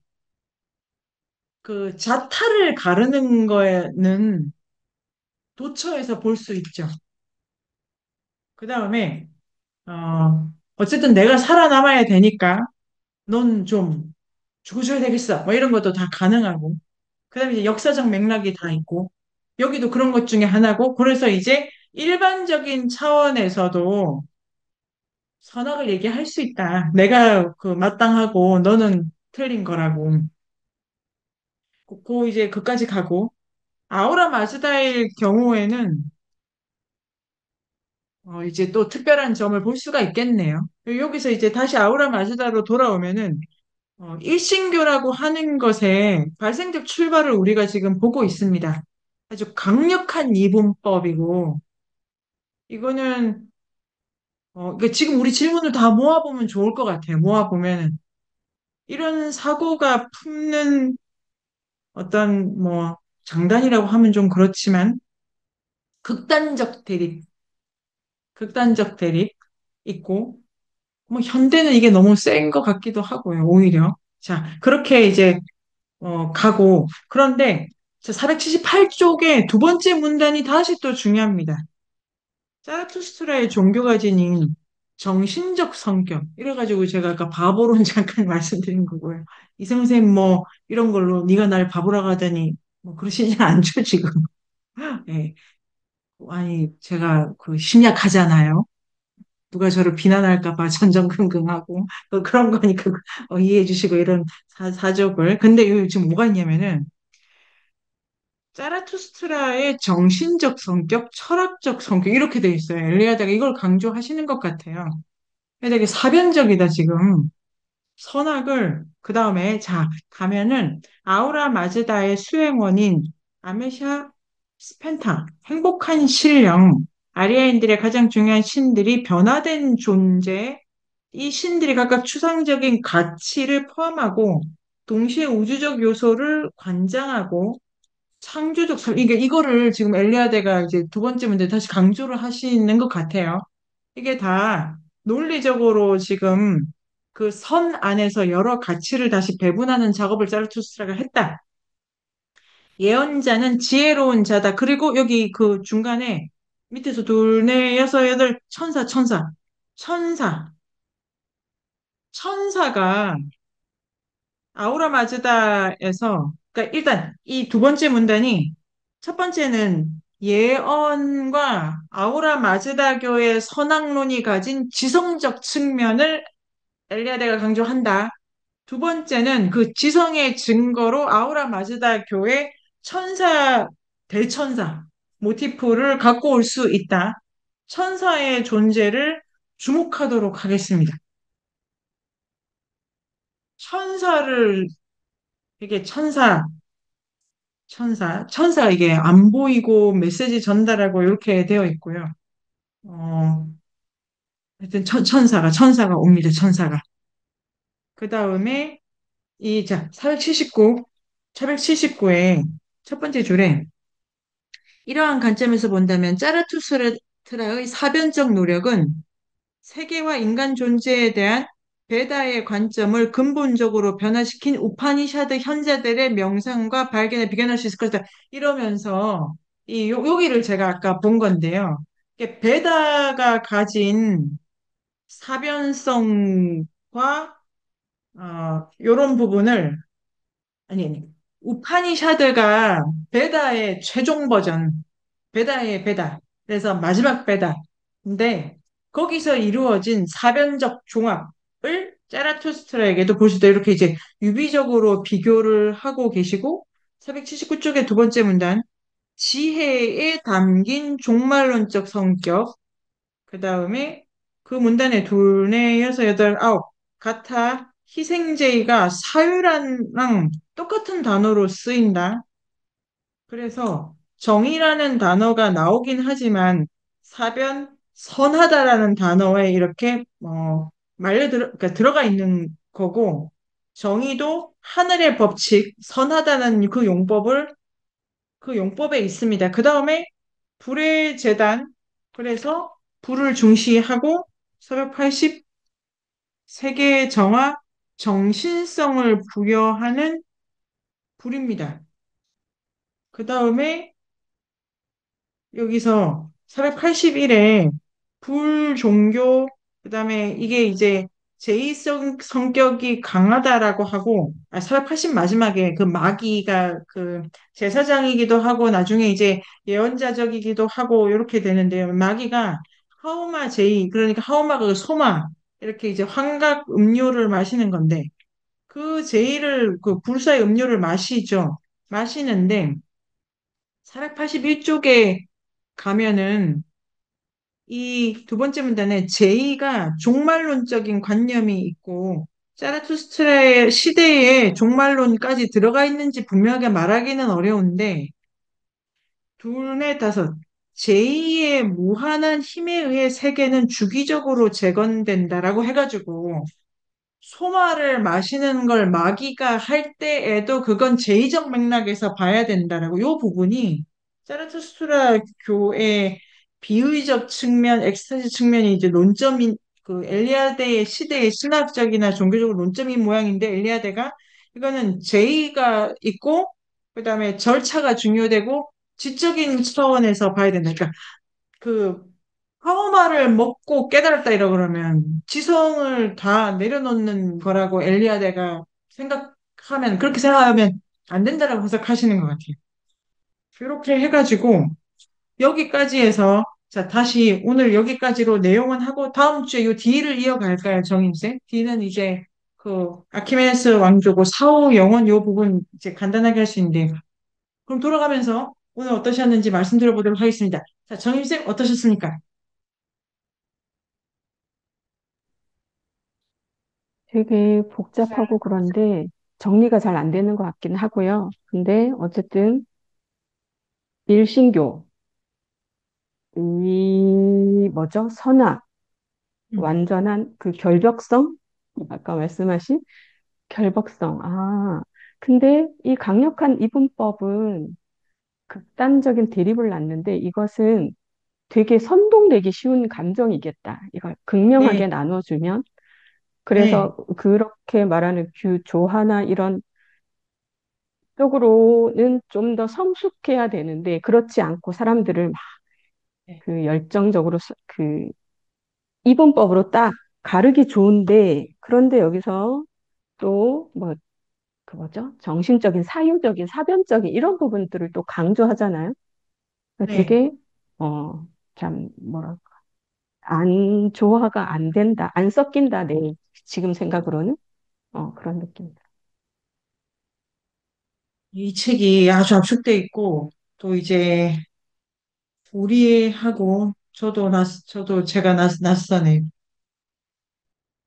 그 자타를 가르는 거에는 도처에서 볼 수 있죠. 그 다음에 어쨌든 내가 살아남아야 되니까 넌 좀 죽어줘야 되겠어. 뭐 이런 것도 다 가능하고. 그다음에 이제 역사적 맥락이 다 있고. 여기도 그런 것 중에 하나고. 그래서 이제 일반적인 차원에서도 선악을 얘기할 수 있다. 내가 마땅하고 너는 틀린 거라고. 이제 그까지 가고. 아우라 마즈다의 경우에는 이제 또 특별한 점을 볼 수가 있겠네요. 여기서 이제 다시 아우라 마즈다로 돌아오면은 일신교라고 하는 것의 발생적 출발을 우리가 지금 보고 있습니다. 아주 강력한 이분법이고, 이거는, 그러니까 지금 우리 질문을 다 모아보면 좋을 것 같아요. 모아보면은. 이런 사고가 품는 어떤, 장단이라고 하면 좀 그렇지만, 극단적 대립, 극단적 대립 있고, 현대는 이게 너무 센 것 같기도 하고요, 오히려. 자, 그렇게 이제 가고, 그런데 478쪽의 두 번째 문단이 다시 또 중요합니다. 자라투스트라의 종교가 지닌 정신적 성격. 이래가지고 제가 아까 바보론 잠깐 말씀드린 거고요. 이성쌤 이런 걸로 네가 날 바보라고 하더니 그러시지 않죠, 지금. 예. 아니, 제가 심약하잖아요. 누가 저를 비난할까 봐 전전긍긍하고 그런 거니까 이해해 주시고 이런 사족을. 근데 여기 지금 뭐가 있냐면은 자라투스트라의 정신적 성격, 철학적 성격 이렇게 돼 있어요. 엘리아드가 이걸 강조하시는 것 같아요. 되게 사변적이다 지금. 선악을 그 다음에 자 가면은 아우라 마즈다의 수행원인 아메샤 스펜타 행복한 신령 아리아인들의 가장 중요한 신들이 변화된 존재 이 신들이 각각 추상적인 가치를 포함하고 동시에 우주적 요소를 관장하고 창조적 이게 이거를 지금 엘리아드가 이제 두 번째 문제 다시 강조를 하시는 것 같아요. 이게 다 논리적으로 지금 그 선 안에서 여러 가치를 다시 배분하는 작업을 자르투스트라가 했다. 예언자는 지혜로운 자다. 그리고 여기 그 중간에 밑에서 둘, 넷, 여섯, 여덟, 천사. 천사가 아우라 마즈다에서, 그러니까 일단 이 두 번째 문단이 첫 번째는 예언과 아우라 마즈다교의 선악론이 가진 지성적 측면을 엘리아데가 강조한다. 두 번째는 그 지성의 증거로 아우라 마즈다 교의 천사, 대천사 모티프를 갖고 올 수 있다. 천사의 존재를 주목하도록 하겠습니다. 천사를, 이게 천사 이게 안 보이고 메시지 전달하고 이렇게 되어 있고요. 하여튼 천사가 옵니다. 천사가. 그 다음에 자, 479에 첫 번째 줄에 이러한 관점에서 본다면 짜라투스트라의 사변적 노력은 세계와 인간 존재에 대한 베다의 관점을 근본적으로 변화시킨 우파니샤드 현자들의 명상과 발견에 비견할 수 있을 것이다. 이러면서 여기를 제가 아까 본 건데요. 이게 베다가 가진 사변성과 이런 부분을 아니 우파니샤드가 베다의 최종 버전 베다의 베다 그래서 마지막 베다 근데 거기서 이루어진 사변적 종합을 자라투스트라에게도 볼 수 있다 이렇게 이제 유비적으로 비교를 하고 계시고 479쪽의 두 번째 문단 지혜에 담긴 종말론적 성격, 그 다음에 그 문단에 둘, 넷, 여섯, 여덟, 아홉 같아 희생제의가 사유랑 똑같은 단어로 쓰인다. 그래서 정의라는 단어가 나오긴 하지만 사변, 선하다라는 단어에 이렇게 그러니까 들어가 있는 거고 정의도 하늘의 법칙, 선하다는 그 용법에 있습니다. 그 다음에 불의 재단, 그래서 불을 중시하고 480 세계의 정화, 정신성을 부여하는 불입니다. 그 다음에 여기서 481에 불종교, 그다음에 이게 이제 제이성 성격이 강하다라고 하고, 480 마지막에 그 마귀가 그 제사장이기도 하고, 나중에 이제 예언자적이기도 하고, 이렇게 되는데요. 마귀가 하우마 제이, 그러니까 하우마가 그 소마, 이렇게 이제 환각 음료를 마시는 건데, 그 제이를, 그 불사의 음료를 마시죠. 마시는데, 481쪽에 가면은 이 두 번째 문단에 제의가 종말론적인 관념이 있고 자라투스트라의 시대에 종말론까지 들어가 있는지 분명하게 말하기는 어려운데 둘, 넷, 다섯 제의의 무한한 힘에 의해 세계는 주기적으로 재건된다라고 해가지고 소마를 마시는 걸 마귀가 할 때에도 그건 제의적 맥락에서 봐야 된다라고 요 부분이 자라투스트라 교의 비의적 측면, 엑스타시 측면이 이제 논점인 그 엘리아데의 시대의 신학적이나 종교적으로 논점인 모양인데 엘리아데가 이거는 제의가 있고 그다음에 절차가 중요되고 지적인 차원에서 봐야 된다. 그러니까 그 파워마를 먹고 깨달았다 이러 그러면 지성을 다 내려놓는 거라고 엘리야데가 생각하면 그렇게 생각하면 안 된다라고 해석하시는 것 같아요. 이렇게 해가지고 여기까지 해서 자 다시 오늘 여기까지로 내용은 하고 다음 주에 요 D를 이어갈까요, 정임쌤? D는 이제 그 아키메데스 왕조고 사후 영원 요 부분 이제 간단하게 할 수 있는데 그럼 돌아가면서 오늘 어떠셨는지 말씀드려보도록 하겠습니다. 자, 정임쌤 어떠셨습니까?
되게 복잡하고 그런데 정리가 잘 안 되는 것 같긴 하고요. 근데 어쨌든 일신교, 이 뭐죠? 선악,
음,
완전한 그 결벽성? 아까 말씀하신 결벽성. 아, 근데 이 강력한 이분법은 극단적인 대립을 낳는데 이것은 되게 선동되기 쉬운 감정이겠다. 이걸
네,
극명하게 나눠주면.
네.
그래서 그렇게 말하는 조화나 이런 쪽으로는 좀 더 성숙해야 되는데 그렇지 않고 사람들을 막
네.
그 열정적으로 그 이분법으로 딱 가르기 좋은데 그런데 여기서 또 뭐 그 뭐죠? 정신적인 사유적인 사변적인 이런 부분들을 또 강조하잖아요. 그러니까
네.
되게 참 뭐랄까 안 조화가 안 된다, 안 섞인다. 내 지금 생각으로는 그런 느낌.
이 책이 아주 압축돼 있고, 또 이제, 우리하고, 저도 제가 낯서네.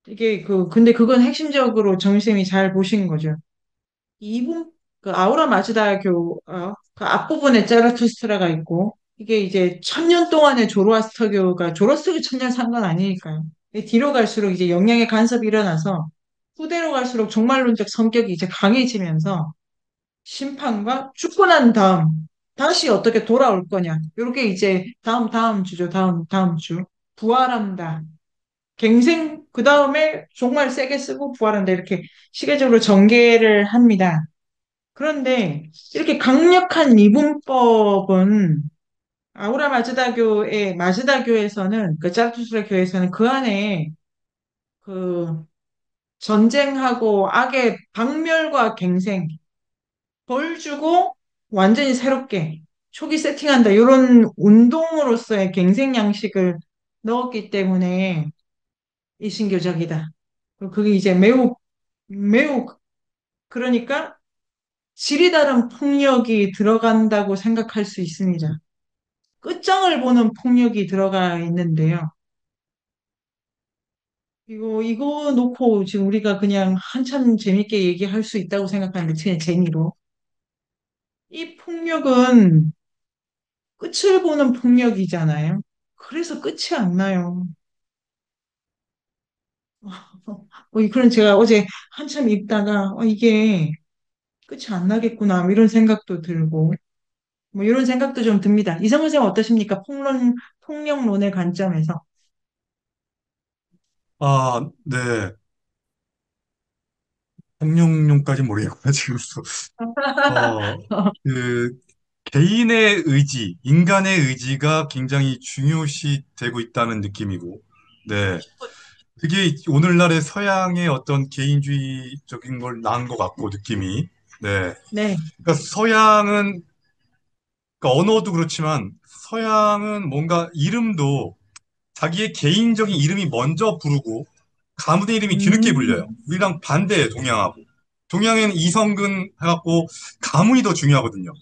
근데 그건 핵심적으로 정쌤이 잘 보신 거죠. 이분, 그 아우라 마즈다교, 그 앞부분에 자라투스트라가 있고, 이게 이제 1000년 동안의 조로아스터교가, 조로아스터교 1000년 산 건 아니니까요. 뒤로 갈수록 이제 영향의 간섭이 일어나서, 후대로 갈수록 종말론적 성격이 이제 강해지면서, 심판과 죽고 난 다음 다시 어떻게 돌아올 거냐. 요렇게 이제 다음 주죠. 다음 주. 부활한다. 갱생 그 다음에 정말 세게 쓰고 부활한다. 이렇게 시계적으로 전개를 합니다. 그런데 이렇게 강력한 미분법은 아우라 마즈다교에서는 그 짜르투스트라 교회에서는 그 안에 그 전쟁하고 악의 박멸과 갱생 벌 주고 완전히 새롭게 초기 세팅한다. 이런 운동으로서의 갱생 양식을 넣었기 때문에 일신교적이다. 그게 이제 매우, 매우, 그러니까 질이 다른 폭력이 들어간다고 생각할 수 있습니다. 끝장을 보는 폭력이 들어가 있는데요. 이거 놓고 지금 우리가 그냥 한참 재밌게 얘기할 수 있다고 생각하는데, 그냥 재미로. 이 폭력은 끝을 보는 폭력이잖아요. 그래서 끝이 안 나요. 그런 제가 어제 한참 읽다가, 이게 끝이 안 나겠구나, 뭐 이런 생각도 들고, 뭐 이런 생각도 좀 듭니다. 이성훈 선생님 어떠십니까? 폭력론의 관점에서.
아, 네. 성룡용까지 모르겠구나, 지금. 어, 그, 개인의 의지, 인간의 의지가 굉장히 중요시 되고 있다는 느낌이고, 네. 그게 오늘날의 서양의 어떤 개인주의적인 걸 낳은 것 같고, 느낌이. 네.
네.
그러니까 서양은, 그러니까 언어도 그렇지만, 서양은 뭔가 이름도 자기의 개인적인 이름이 먼저 부르고, 가문의 이름이 뒤늦게 불려요.
음,
우리랑 반대예요, 동양하고. 동양에는 이성근 해갖고, 가문이 더 중요하거든요.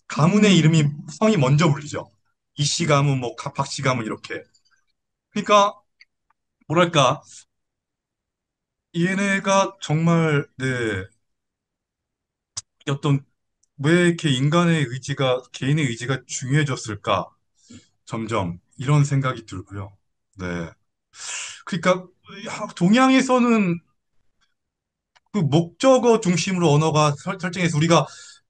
가문의
음,
이름이 성이 먼저 불리죠. 이씨 가문, 뭐 박씨 가문 이렇게. 그러니까 뭐랄까 얘네가 정말 네 어떤 왜 이렇게 인간의 의지가 개인의 의지가 중요해졌을까 점점 이런 생각이 들고요. 네. 그러니까 동양에서는 그 목적어 중심으로 언어가 설정해서 우리가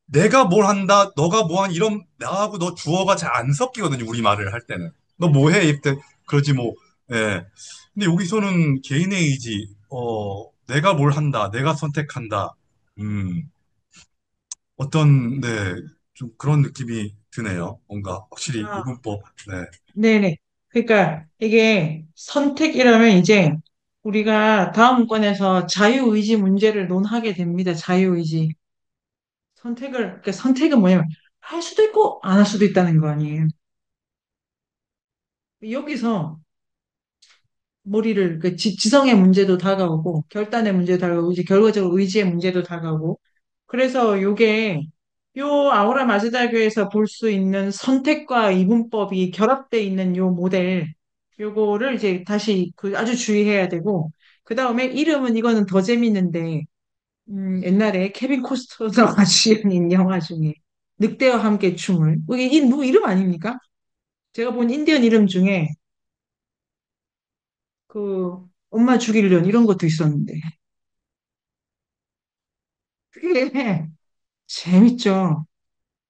내가 뭘 한다, 너가 뭐 한 이런 나하고 너 주어가 잘 안 섞이거든요. 우리 말을 할 때는. 너 뭐 해? 이때 그러지 뭐. 예. 근데 여기서는 개인의 의지, 내가 뭘 한다, 내가 선택한다. 음, 어떤 네, 좀 그런 느낌이 드네요. 뭔가 확실히
아,
이분법. 네.
네네. 그러니까 이게 선택이라면 이제 우리가 다음 권에서 자유의지 문제를 논하게 됩니다. 자유의지. 그러니까 선택은 뭐냐면 할 수도 있고 안 할 수도 있다는 거 아니에요. 여기서 지성의 문제도 다가오고 결단의 문제도 다가오고 이제 결과적으로 의지의 문제도 다가오고 그래서 요 아우라 마즈다교에서 볼 수 있는 선택과 이분법이 결합돼 있는 요 모델 요거를 이제 다시 아주 주의해야 되고 그 다음에 이름은 이거는 더 재밌는데 옛날에 케빈 코스터너가 주연인 영화 중에 늑대와 함께 춤을 이게 누구 이름 아닙니까? 제가 본 인디언 이름 중에 그 엄마 죽이려는 이런 것도 있었는데 그게 재밌죠.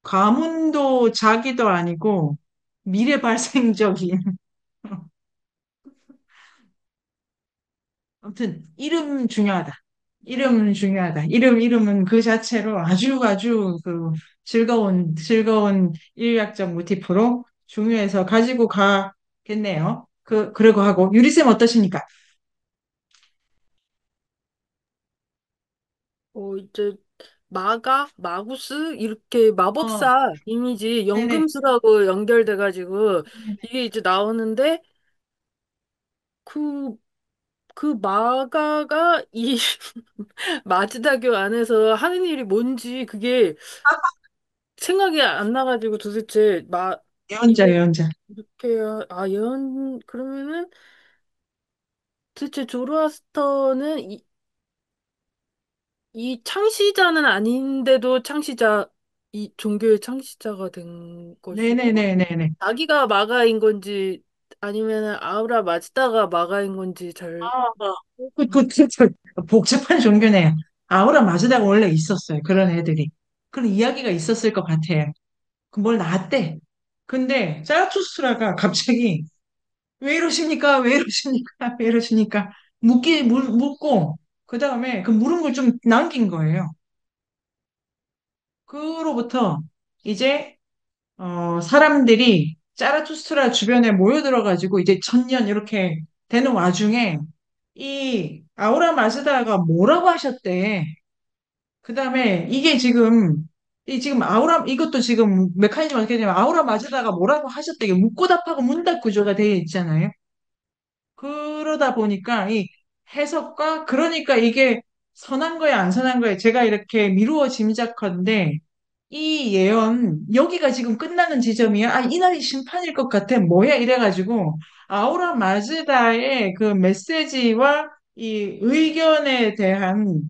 가문도 자기도 아니고 미래발생적인 아무튼 이름 중요하다. 이름 중요하다. 이름은 그 자체로 아주 그 즐거운 인류학적 모티프로 중요해서 가지고 가겠네요. 그러고 하고 유리쌤 어떠십니까?
이제 마구스 이렇게
어,
마법사 이미지
네네.
연금술하고 연결돼가지고 이게 이제 나오는데 그 그 마가가 이 마즈다교 안에서 하는 일이 뭔지 그게 생각이 안 나가지고 도대체
예언자,
이게
예언자.
이렇게 그러면은 도대체 조로아스터는 이 창시자는 아닌데도 이 종교의 창시자가 된 것이고
네네네네네.
자기가 마가인 건지 아니면은 아우라 마즈다가 마가인 건지
아,
잘
복잡한 종교네요. 아우라 마즈다가 원래 있었어요. 그런 애들이. 그런 이야기가 있었을 것 같아요. 뭘 낳았대. 근데 자라투스트라가 갑자기 왜 이러십니까? 왜 이러십니까? 왜 이러십니까? 묻고 그 다음에 그 물은 걸 좀 남긴 거예요. 그로부터 이제 사람들이 자라투스트라 주변에 모여들어가지고 이제 천년 이렇게 되는 와중에 이 아우라 마즈다가 뭐라고 하셨대. 그 다음에 이게 지금 이것도 지금 메커니즘 어떻게 되냐면 아우라 마즈다가 뭐라고 하셨대. 이게 묻고 답하고 문답 구조가 되어 있잖아요. 그러다 보니까 이 해석과 그러니까 이게 선한 거야, 안 선한 거야. 제가 이렇게 미루어 짐작컨대 이 예언, 여기가 지금 끝나는 지점이야. 아, 이날이 심판일 것 같아. 뭐야? 이래가지고, 아우라 마즈다의 그 메시지와 이 의견에 대한,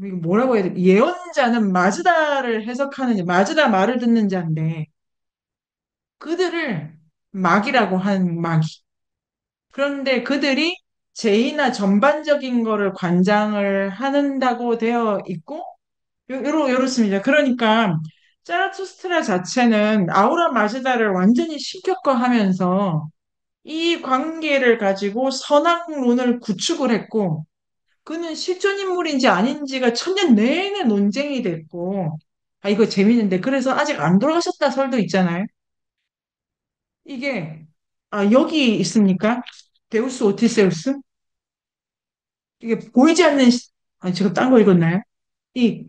이거 뭐라고 해야 돼? 예언자는 마즈다를 해석하는, 마즈다 말을 듣는 자인데, 그들을 막이라고 한 막이. 그런데 그들이 제의나 전반적인 거를 관장을 한다고 되어 있고, 요렇습니다. 그러니까 자라투스트라 자체는 아우라 마즈다를 완전히 신격화하면서 이 관계를 가지고 선악론을 구축을 했고 그는 실존 인물인지 아닌지가 천년 내내 논쟁이 됐고 아 이거 재밌는데 그래서 아직 안 돌아가셨다 설도 있잖아요. 이게 아 여기 있습니까? 데우스 오티세우스? 이게 보이지 않는 아니 지금 딴 거 읽었나요? 이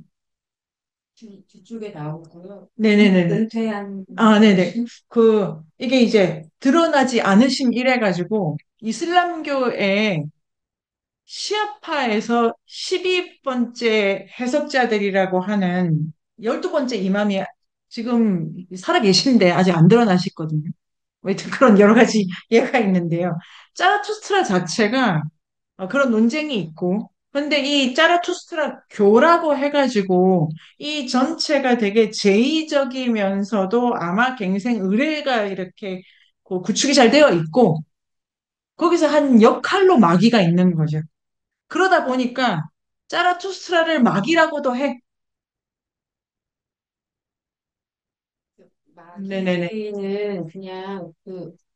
뒤쪽에 나오고요.
네네네.
은퇴한
아, 네네. 이게 이제 드러나지 않으심 이래가지고, 이슬람교의 시아파에서 12번째 해석자들이라고 하는 12번째 이맘이 지금 살아계신데 아직 안 드러나셨거든요. 하여튼 그런 여러 가지 예가 있는데요. 자라투스트라 자체가 그런 논쟁이 있고, 근데 이 짜라투스트라 교라고 해가지고 이 전체가 되게 제의적이면서도 아마 갱생 의례가 이렇게 그 구축이 잘 되어 있고, 거기서 한 역할로 마귀가 있는 거죠. 그러다 보니까 짜라투스트라를 마귀라고도 해. 네네네.
마귀는 그냥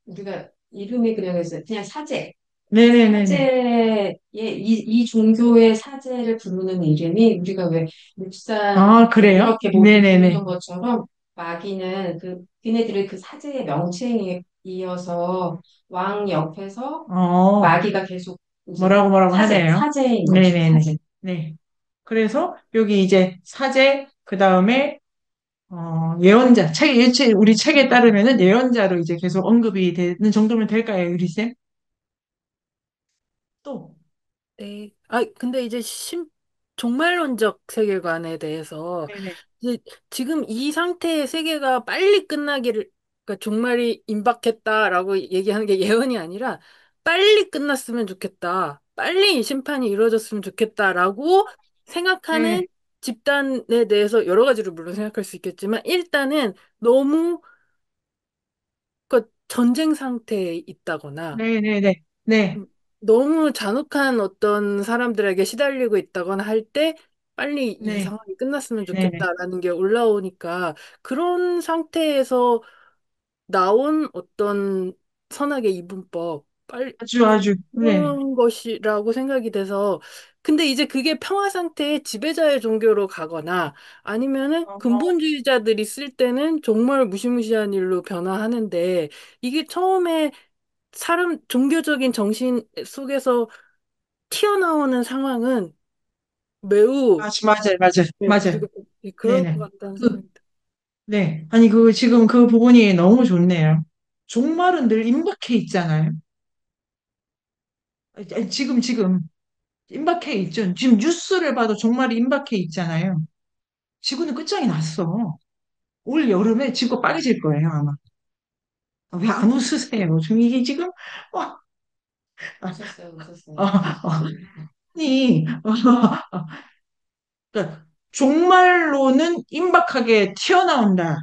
우리가 이름이 그냥 있어요. 그냥 사제.
네네네네.
사제의 이 종교의 사제를 부르는 이름이 우리가 왜 묵산
아, 그래요?
이렇게 뭐
네네네.
부르는 것처럼 마귀는 그네들의 그 사제의 명칭에 이어서 왕 옆에서
어,
마귀가 계속 이제
뭐라고 하네요.
사제인 거죠.
네네네.
사제.
네. 그래서 여기 이제 사제, 그 다음에 예언자, 우리 책에 따르면은 예언자로 이제 계속 언급이 되는 정도면 될까요, 유리쌤? 또,
네. 아, 근데 이제 종말론적 세계관에 대해서
네네.
이제 지금 이 상태의 세계가 빨리 끝나기를, 그러니까 종말이 임박했다라고 얘기하는 게 예언이 아니라 빨리 끝났으면 좋겠다. 빨리 이 심판이 이루어졌으면 좋겠다라고
네,
생각하는 집단에 대해서 여러 가지로 물론 생각할 수 있겠지만 일단은 너무 그 전쟁 상태에 있다거나
네네네. 네,
너무 잔혹한 어떤 사람들에게 시달리고 있다거나 할 때 빨리 이
네,
상황이 끝났으면
네네.
좋겠다라는 게 올라오니까 그런 상태에서 나온 어떤 선악의 이분법, 빨리
아주, 네.
그런 것이라고 생각이 돼서 근데 이제 그게 평화 상태의 지배자의 종교로 가거나 아니면은
어,
근본주의자들이 쓸 때는 정말 무시무시한 일로 변화하는데 이게 처음에 사람 종교적인 정신 속에서 튀어나오는 상황은 매우 네,
맞아요.
그럴 것
네네.
같다는
그,
생각이 들어요.
네. 아니, 지금 그 부분이 너무 좋네요. 종말은 늘 임박해 있잖아요. 아니, 지금, 임박해 있죠. 지금 뉴스를 봐도 종말이 임박해 있잖아요. 지구는 끝장이 났어. 올 여름에 지구가 빨개질 거예요, 아마. 왜 안 웃으세요? 이게 지금, 어,
웃었어요,
어,
웃었어요.
어. 아니, 그러니까 종말로는 임박하게 튀어나온다.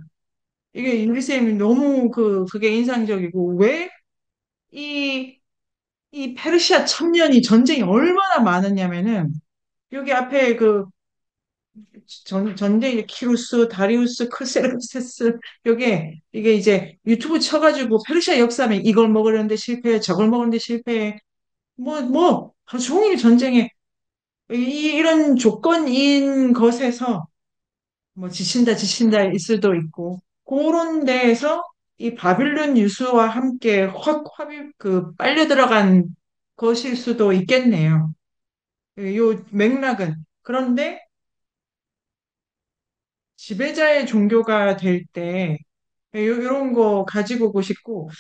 이게 유리쌤이 너무 그게 인상적이고, 왜 이, 이 페르시아 천년이 전쟁이 얼마나 많았냐면은, 여기 앞에 전쟁, 키루스, 다리우스, 크세르세스, 이게 이제 유튜브 쳐가지고 페르시아 역사면 이걸 먹으려는데 실패해, 저걸 먹으려는데 실패해, 하루 종일 전쟁에, 이런 조건인 것에서 뭐 지친다 일 수도 있고 그런 데에서 이 바빌론 유수와 함께 확 빨려 들어간 것일 수도 있겠네요. 요 맥락은 그런데 지배자의 종교가 될 때 이런 거 가지고 오고 싶고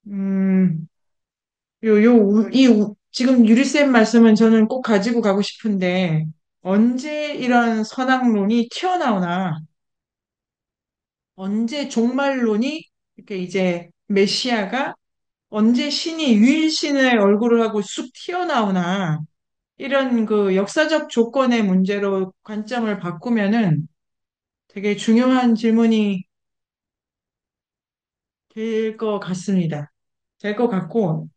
음, 요, 요, 우- 이, 우- 지금 유리쌤 말씀은 저는 꼭 가지고 가고 싶은데, 언제 이런 선악론이 튀어나오나, 언제 종말론이, 이렇게 이제 메시아가 언제 신이 유일신의 얼굴을 하고 쑥 튀어나오나, 이런 그 역사적 조건의 문제로 관점을 바꾸면은 되게 중요한 질문이 될 것 같습니다. 될 것 같고,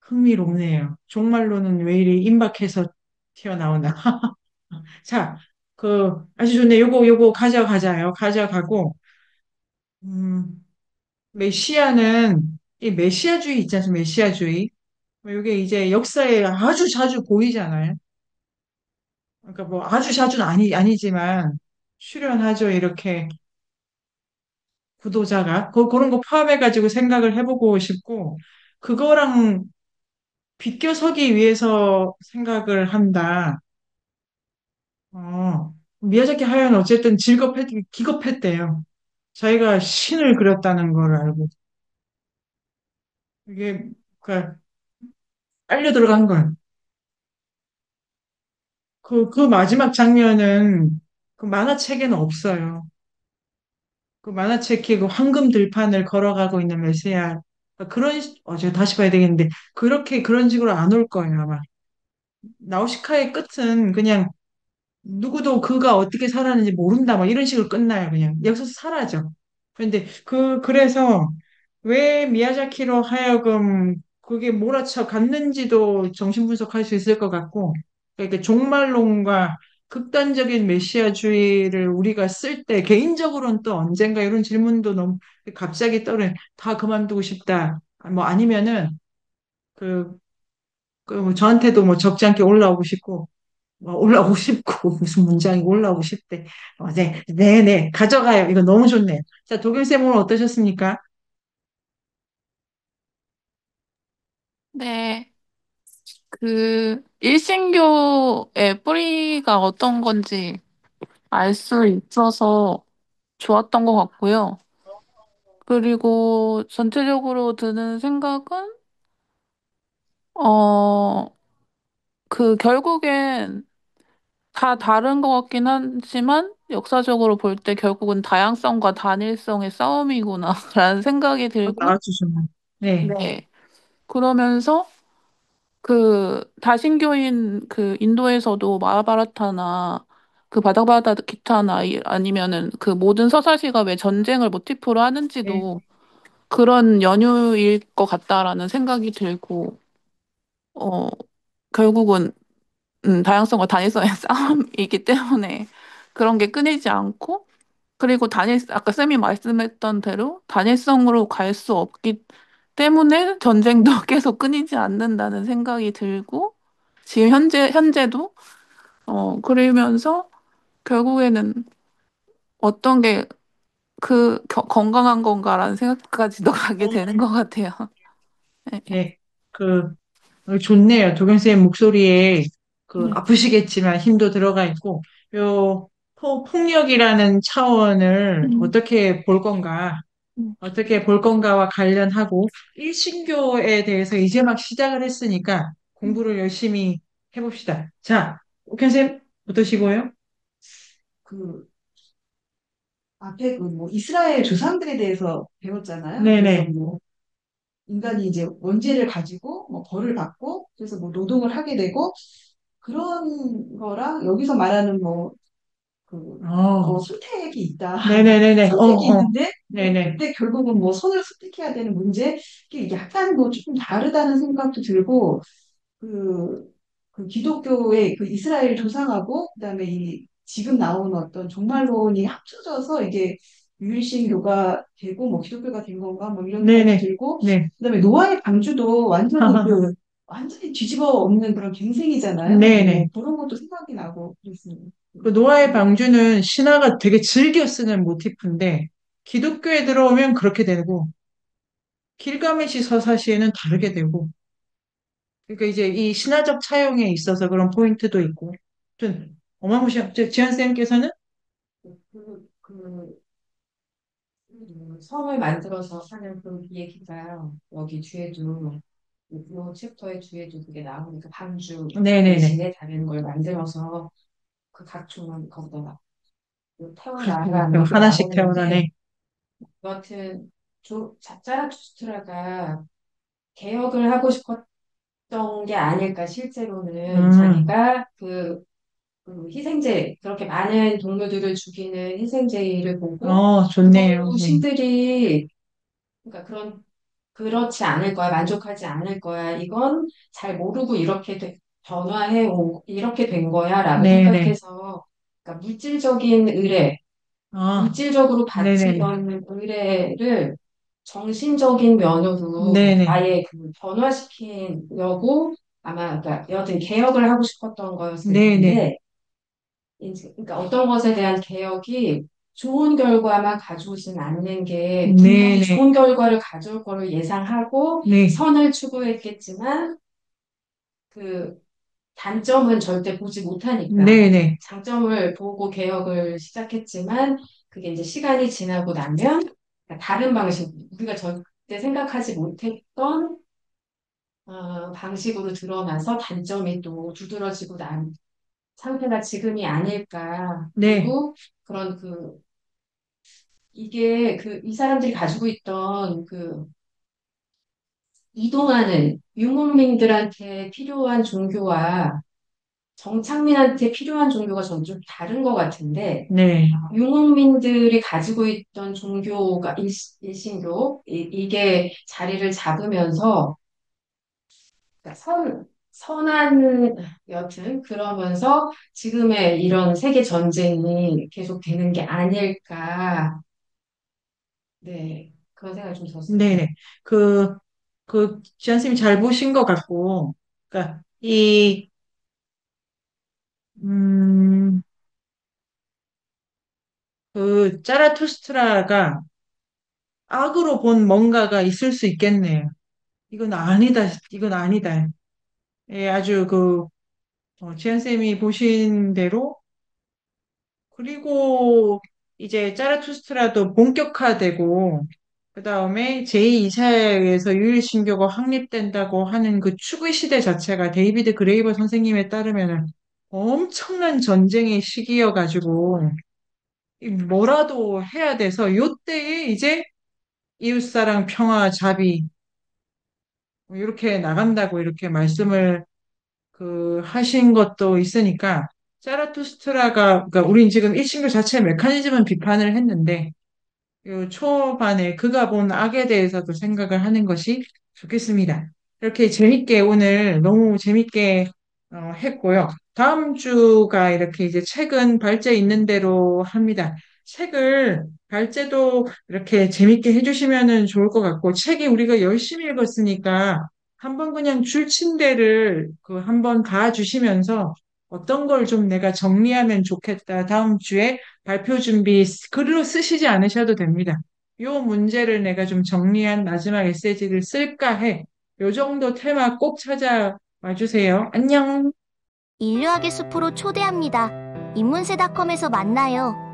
흥미롭네요. 종말론은 왜 이리 임박해서 튀어나오나. 자, 아주 좋네. 요거 가져가자요. 가져가고, 음, 메시아는, 이 메시아주의 있지 않습니까? 메시아주의. 이게 이제 역사에 아주 자주 보이잖아요. 그러니까 뭐 아주 자주는 아니지만, 출연하죠. 이렇게 구도자가. 그런 거 포함해가지고 생각을 해보고 싶고, 그거랑 비껴서기 위해서 생각을 한다. 미야자키 하야는 어쨌든 기겁했대요. 자기가 신을 그렸다는 걸 알고. 이게, 그, 빨려 들어간 걸. 그 마지막 장면은 그 만화책에는 없어요. 그 만화책에 그 황금 들판을 걸어가고 있는 메시아. 제가 다시 봐야 되겠는데, 그런 식으로 안 올 거예요, 아마. 나우시카의 끝은 그냥 누구도 그가 어떻게 살았는지 모른다, 막 이런 식으로 끝나요, 그냥. 여기서 사라져. 그래서 왜 미야자키로 하여금 그게 몰아쳐 갔는지도 정신분석할 수 있을 것 같고, 그러니까 종말론과 극단적인 메시아주의를 우리가 쓸 때, 개인적으로는 또 언젠가 이런 질문도 너무 갑자기 다 그만두고 싶다. 뭐 아니면은, 그, 뭐 저한테도 뭐 적지 않게 올라오고 싶고, 올라오고 싶고, 무슨 문장이 올라오고 싶대. 네, 가져가요. 이거 너무 좋네요. 자, 도겸쌤 오늘 어떠셨습니까?
네. 일신교의 뿌리가 어떤 건지 알 수 있어서 좋았던 것 같고요. 그리고 전체적으로 드는 생각은, 어, 결국엔 다 다른 것 같긴 하지만, 역사적으로 볼 때 결국은 다양성과 단일성의 싸움이구나라는 생각이 들고,
나와주시면. 네,
네. 그러면서 다신교인 인도에서도 마하바라타나 바다바다 기타나 아니면은 모든 서사시가 왜 전쟁을 모티프로
네,
하는지도 그런 연유일 것 같다라는 생각이 들고, 어, 결국은 다양성과 단일성의 싸움이기 때문에 그런 게 끊이지 않고, 그리고 아까 쌤이 말씀했던 대로 단일성으로 갈 수 없기 때문에 전쟁도 계속 끊이지 않는다는 생각이 들고, 지금 현재도, 그러면서 결국에는 어떤 게 건강한 건가라는 생각까지도 가게
어,
되는 것 같아요. 네.
네. 그, 좋네요. 도경쌤 목소리에
네.
아프시겠지만 힘도 들어가 있고, 폭력이라는 차원을
음,
어떻게 볼 건가와 관련하고, 일신교에 대해서 이제 막 시작을 했으니까
음,
공부를 열심히 해봅시다. 자, 옥현쌤, 어떠시고요?
그 앞에 그 뭐 이스라엘 조상들에 대해서 배웠잖아요. 그래서
네네.
뭐 인간이 이제 원죄를 가지고 뭐 벌을 받고 그래서 뭐 노동을 하게 되고 그런 거랑 여기서 말하는 선택이 있다.
네네네네.
선택이 있는데
네네.
근데 결국은 뭐 손을 선택해야 되는 문제 이게 약간 뭐 조금 다르다는 생각도 들고 그, 그 기독교의 그 이스라엘 조상하고 그다음에 이 지금 나오는 어떤 종말론이 합쳐져서 이게 유일신교가 되고 뭐 기독교가 된 건가 뭐 이런 생각이
네네.
들고
네.
그다음에 노아의 방주도 완전히 뒤집어 엎는 그런 갱생이잖아요.
네네.
그런 것도 생각이 나고 그랬습니다.
그 노아의 방주는 신화가 되게 즐겨 쓰는 모티프인데, 기독교에 들어오면 그렇게 되고, 길가메시 서사시에는 다르게 되고, 그러니까 이제 이 신화적 차용에 있어서 그런 포인트도 있고, 좀 어마무시한, 지한쌤께서는?
성을 만들어서 사는 그 얘기가 여기 뒤에도 요 챕터의 뒤에도 그게 나오니까 방주
네네네.
대신에 다른 걸 만들어서 그 각종을 거기다가 태워놔라
그렇군요.
이렇게
하나씩
나오는데
태어나네.
여하튼 자라투스트라가 개혁을 하고 싶었던 게 아닐까 실제로는
음,
자기가 그 희생제 그렇게 많은 동물들을 죽이는 희생제를 보고
좋네요.
그걸로
네.
신들이 그러니까 그렇지 않을 거야 만족하지 않을 거야 이건 잘 모르고 이렇게 된 거야라고
네네.
생각해서 그러니까 물질적인 의뢰
아,
물질적으로
네네네.
바치던 의뢰를 정신적인 면으로
네네.
아예 변화시키려고 아마 그러니까 여튼 개혁을 하고 싶었던 거였을
네네.
텐데 그러니까 어떤 것에 대한 개혁이 좋은 결과만 가져오진 않는 게 분명히
네네.
좋은 결과를 가져올 거를 예상하고
네.
선을 추구했겠지만 그 단점은 절대 보지 못하니까
네네.
장점을 보고 개혁을 시작했지만 그게 이제 시간이 지나고 나면 그러니까 다른 방식, 우리가 절대 생각하지 못했던 방식으로 드러나서 단점이 또 두드러지고 난 상태가 지금이 아닐까.
네.
그리고 그런 이게 이 사람들이 가지고 있던 이동하는 유목민들한테 필요한 종교와 정착민한테 필요한 종교가 전 좀 다른 것 같은데,
네.
유목민들이 가지고 있던 종교가 일신교, 이게 자리를 잡으면서, 그러니까 여튼, 그러면서 지금의 이런 세계 전쟁이 계속 되는 게 아닐까, 네, 그런 생각이 좀 들었습니다.
네네. 지한쌤이 잘 보신 것 같고, 그러니까, 음, 짜라투스트라가 악으로 본 뭔가가 있을 수 있겠네요. 이건 아니다, 이건 아니다. 예, 아주 지한쌤이 보신 대로, 그리고 이제 짜라투스트라도 본격화되고, 그 다음에 제2사에 의해서 유일신교가 확립된다고 하는 그 추구 시대 자체가 데이비드 그레이버 선생님에 따르면 엄청난 전쟁의 시기여가지고, 뭐라도 해야 돼서, 요때에 이제 이웃사랑, 평화, 자비, 뭐 이렇게 나간다고 이렇게 말씀을 하신 것도 있으니까, 그러니까 우린 지금 일신교 자체의 메커니즘은 비판을 했는데, 요 초반에 그가 본 악에 대해서도 생각을 하는 것이 좋겠습니다. 이렇게 재밌게 오늘 너무 재밌게 했고요. 다음 주가 이렇게 이제 책은 발제 있는 대로 합니다. 책을 발제도 이렇게 재밌게 해주시면 좋을 것 같고 책이 우리가 열심히 읽었으니까 한번 그냥 줄침대를 한번 봐주시면서 어떤 걸 좀 내가 정리하면 좋겠다. 다음 주에 발표 준비 글로 쓰시지 않으셔도 됩니다. 요 문제를 내가 좀 정리한 마지막 에세이를 쓸까 해. 요 정도 테마 꼭 찾아와 주세요. 안녕.
인류학의 숲으로 초대합니다. 인문세닷컴에서 만나요.